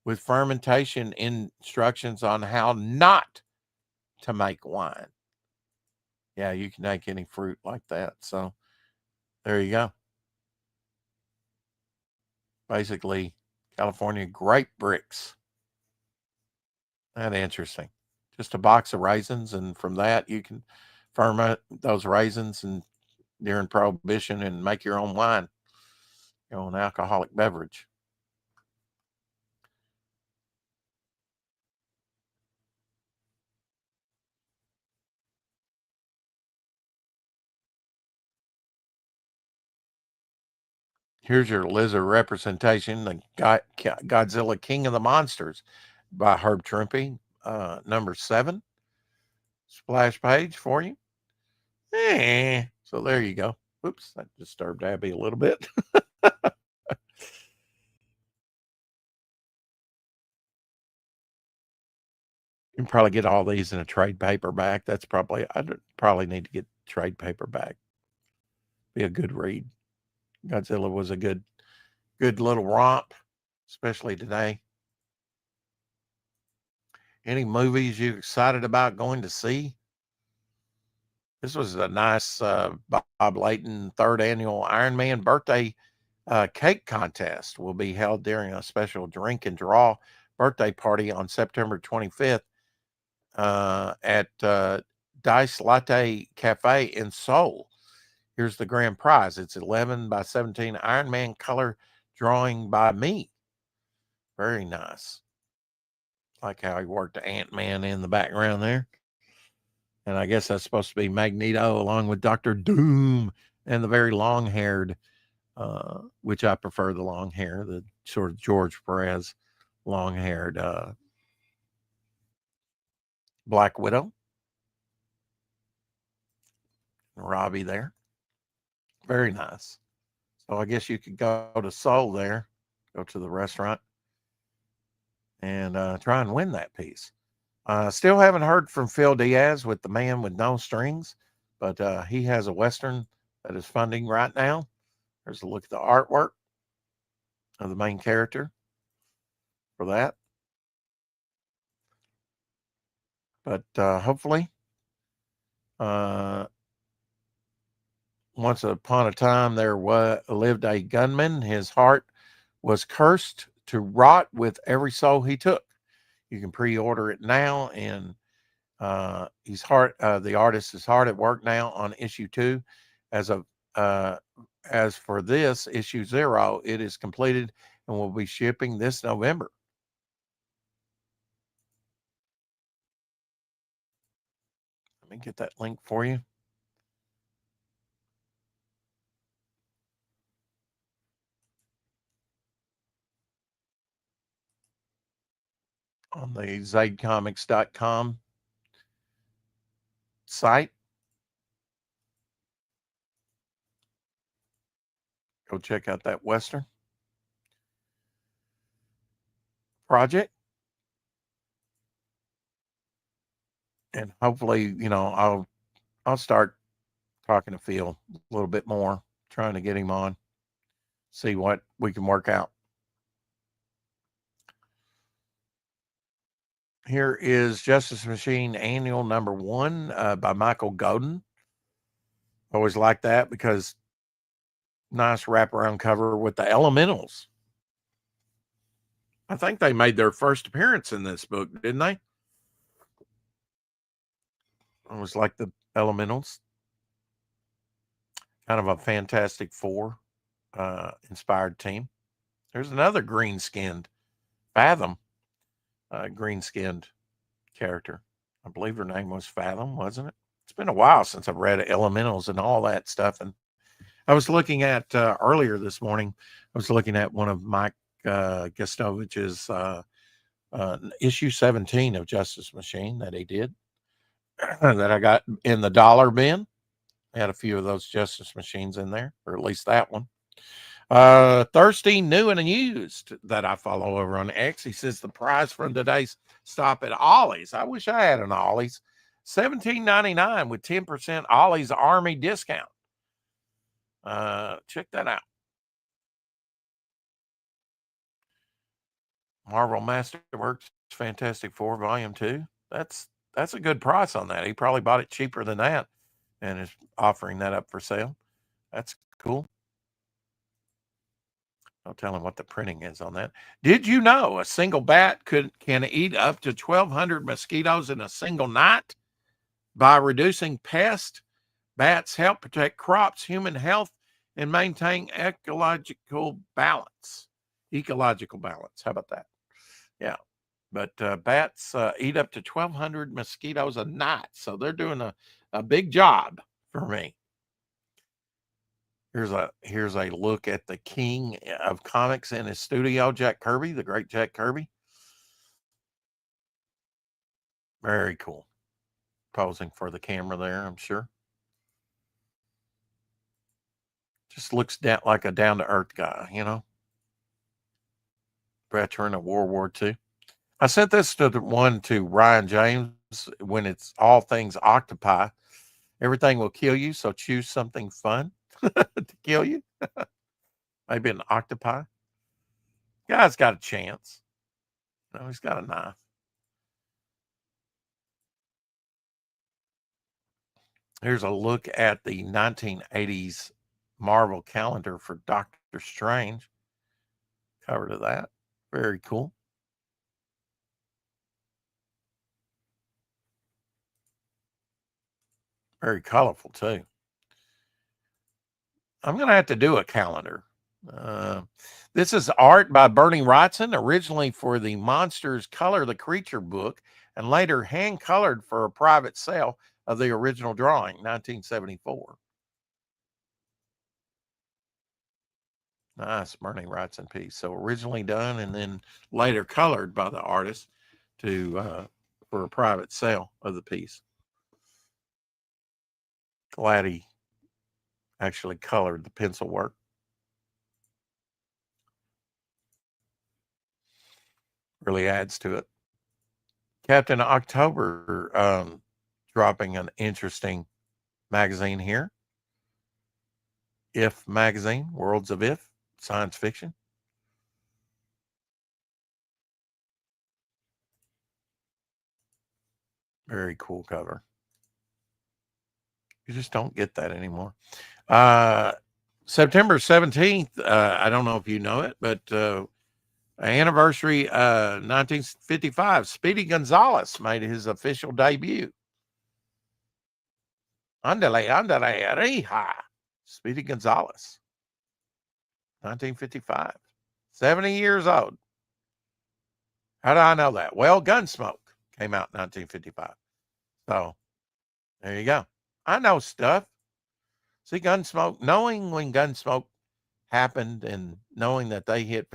With fermentation instructions on how not to make wine. Yeah, you can make any fruit like that. So there you go. Basically, California grape bricks. That's interesting. Just a box of raisins, and from that you can ferment those raisins and during Prohibition and make your own wine, your own alcoholic beverage. Here's your lizard representation, the Godzilla King of the Monsters by Herb Trimpe, number 7. Splash page for you. So there you go. Oops, that disturbed Abby a little bit. You can probably get all these in a trade paperback. I'd probably need to get trade paperback. Be a good read. Godzilla was a good little romp, especially today. Any movies you excited about going to see? This was a nice Bob Layton 3rd annual Iron Man birthday cake contest will be held during a special drink and draw birthday party on September 25th at Dice Latte Cafe in Seoul. Here's the grand prize. It's 11 by 17 Iron Man color drawing by me. Very nice. Like how he worked the Ant-Man in the background there. And I guess that's supposed to be Magneto along with Dr. Doom and the very long-haired, which I prefer the long hair, the sort of George Perez long-haired Black Widow. Robbie there. Very nice. So I guess you could go to Seoul there, go to the restaurant, and try and win that piece. Still haven't heard from Phil Diaz with The Man with No Strings, but he has a Western that is funding right now. There's a look at the artwork of the main character for that. But hopefully, once upon a time there lived a gunman. His heart was cursed to rot with every soul he took. You can pre-order it now, and the artist is hard at work now on issue 2. As for this issue 0, it is completed and will be shipping this November. Let me get that link for you. On the ZadeComics.com site. Go check out that Western project. And hopefully, I'll start talking to Phil a little bit more, trying to get him on, see what we can work out. Here is Justice Machine Annual number 1 by Michael Godin. Always like that because nice wraparound cover with the Elementals. I think they made their first appearance in this book, didn't they? It was like the Elementals. Kind of a Fantastic Four inspired team. There's another green-skinned Fathom green-skinned character. I believe her name was Fathom, wasn't it? It's been a while since I've read Elementals and all that stuff. And I was looking at earlier this morning, I was looking at one of Mike Gustovich's issue 17 of Justice Machine that he did, that I got in the dollar bin. I had a few of those Justice Machines in there, or at least that one. Thirsty, New and Used, that I follow over on X. He says the prize from today's stop at Ollie's. I wish I had an Ollie's. $17.99 with 10% Ollie's Army discount. Check that out. Marvel Masterworks Fantastic Four Volume 2. That's a good price on that. He probably bought it cheaper than that and is offering that up for sale. That's cool. I'll tell him what the printing is on that. Did you know a single bat can eat up to 1,200 mosquitoes in a single night? By reducing pests, bats help protect crops, human health, and maintain ecological balance. How about that? Yeah. But bats eat up to 1,200 mosquitoes a night. So they're doing a big job for me. Here's a look at the king of comics in his studio, Jack Kirby, the great Jack Kirby. Very cool. Posing for the camera there, I'm sure. Just looks like a down-to-earth guy, Veteran of World War II. I sent this to Ryan James when it's all things octopi. Everything will kill you, so choose something fun to kill you. Maybe an octopi. Guy's got a chance. He's got a knife. Here's a look at the 1980s Marvel calendar for Doctor Strange. Cover to that. Very cool. Very colorful, too. I'm going to have to do a calendar. This is art by Bernie Wrightson, originally for the Monsters Color the Creature book, and later hand-colored for a private sale of the original drawing, 1974. Nice Bernie Wrightson piece. So originally done and then later colored by the artist to for a private sale of the piece. Glad he actually colored the pencil work. Really adds to it. Captain October dropping an interesting magazine here. If magazine, Worlds of If, science fiction. Very cool cover. You just don't get that anymore. September 17th, I don't know if you know it, but anniversary 1955, Speedy Gonzales made his official debut. Andale, andale, rija. Speedy Gonzales. 1955. 70 years old. How do I know that? Well, Gunsmoke came out in 1955. So, there you go. I know stuff. See, Gunsmoke, knowing when Gunsmoke happened and knowing that they hit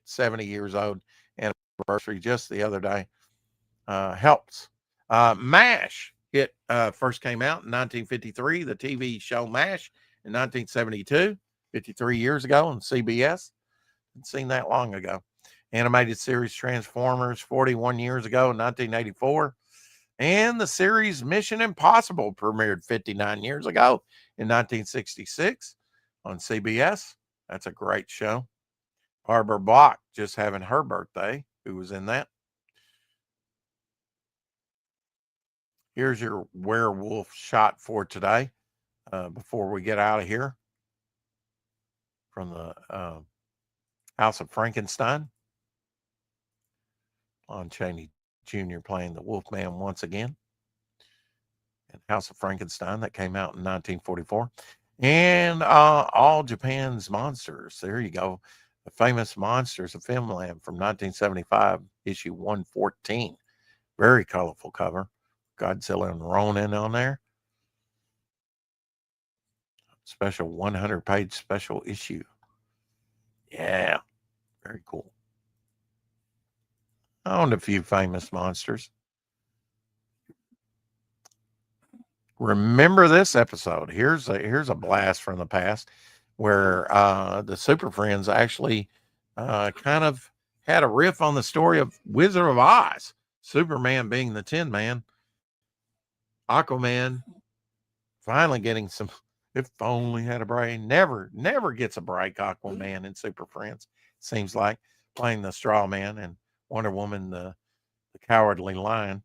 70 years old anniversary just the other day helps. MASH first came out in 1953, the TV show MASH in 1972, 53 years ago on CBS. Hadn't seen that long ago. Animated series Transformers 41 years ago in 1984. And the series Mission Impossible premiered 59 years ago in 1966 on CBS. That's a great show. Barbara Bach just having her birthday, who was in that. Here's your werewolf shot for today before we get out of here from the House of Frankenstein. Lon Chaney Jr. playing the Wolfman once again. And House of Frankenstein, that came out in 1944. And All Japan's Monsters. There you go. The Famous Monsters of Filmland from 1975, issue 114. Very colorful cover. Godzilla and Ronin on there. Special 100-page special issue. Yeah, very cool. I owned a few Famous Monsters. Remember this episode. Here's a blast from the past where the Super Friends actually kind of had a riff on the story of Wizard of Oz. Superman being the Tin Man. Aquaman finally getting some, if only had a brain. Never gets a break, Aquaman in Super Friends. Seems like playing the Straw Man, and Wonder Woman, the Cowardly Lion.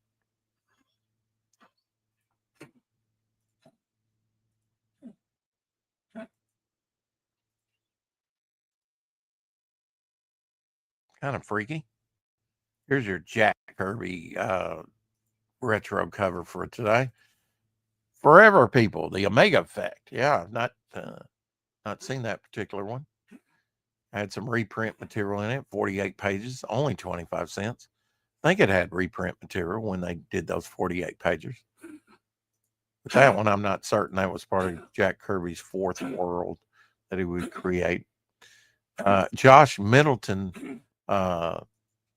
Kind of freaky. Here's your Jack Kirby retro cover for today. Forever People, the Omega Effect. Yeah, I've not seen that particular one. I had some reprint material in it, 48 pages, only 25 cents. I think it had reprint material when they did those 48 pages. But that one, I'm not certain. That was part of Jack Kirby's fourth world that he would create. Josh Middleton,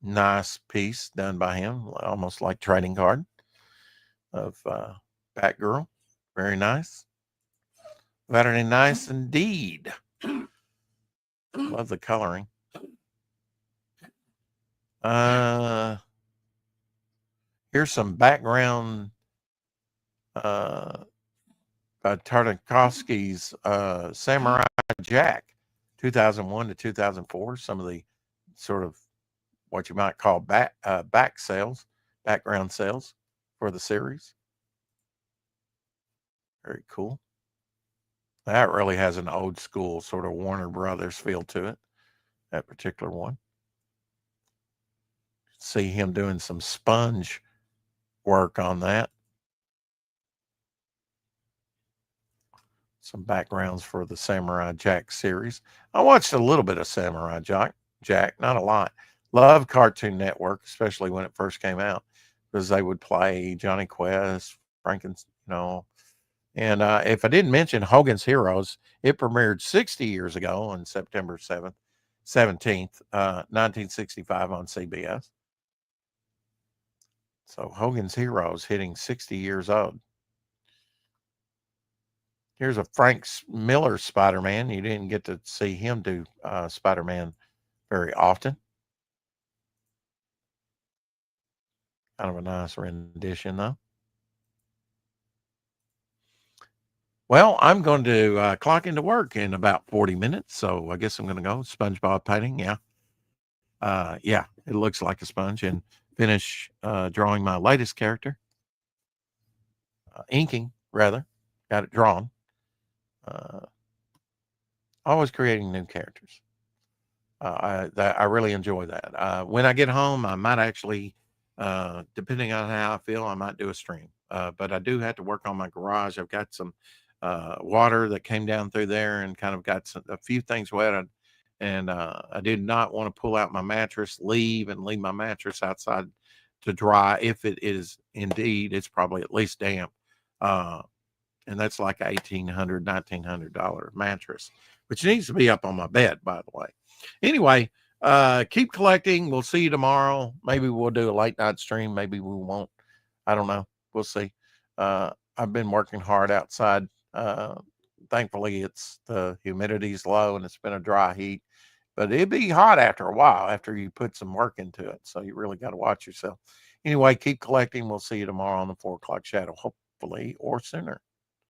nice piece done by him, almost like trading card of Batgirl. Very nice. Very nice indeed. Love the coloring. Here's some background by Tartakovsky's Samurai Jack, 2001 to 2004. Some of the sort of what you might call background sales for the series. Very cool. That really has an old school sort of Warner Brothers feel to it, that particular one. See him doing some sponge work on that. some backgrounds for the Samurai Jack series. I watched a little bit of Samurai Jack, not a lot. Loved Cartoon Network, especially when it first came out, because they would play Johnny Quest, Frankenstein, And if I didn't mention Hogan's Heroes, it premiered 60 years ago on September 17th, 1965 on CBS. So Hogan's Heroes hitting 60 years old. Here's a Frank Miller Spider-Man. You didn't get to see him do Spider-Man very often. Kind of a nice rendition, though. Well, I'm going to clock into work in about 40 minutes, so I guess I'm going to go SpongeBob painting. Yeah, it looks like a sponge, and finish drawing my latest character. Inking, rather. Got it drawn. Always creating new characters. I really enjoy that. When I get home, I might actually, depending on how I feel, I might do a stream. But I do have to work on my garage. I've got some water that came down through there and kind of got a few things wet. And I did not want to pull out my mattress, leave my mattress outside to dry. If it is indeed, it's probably at least damp. And that's like $1,800, $1,900 mattress, which needs to be up on my bed, by the way. Anyway, keep collecting. We'll see you tomorrow. Maybe we'll do a late night stream. Maybe we won't. I don't know. We'll see. I've been working hard outside. Thankfully, the humidity's low and it's been a dry heat, but it'd be hot after a while after you put some work into it. So you really got to watch yourself. Anyway, keep collecting. We'll see you tomorrow on the 4 o'clock shadow, hopefully, or sooner.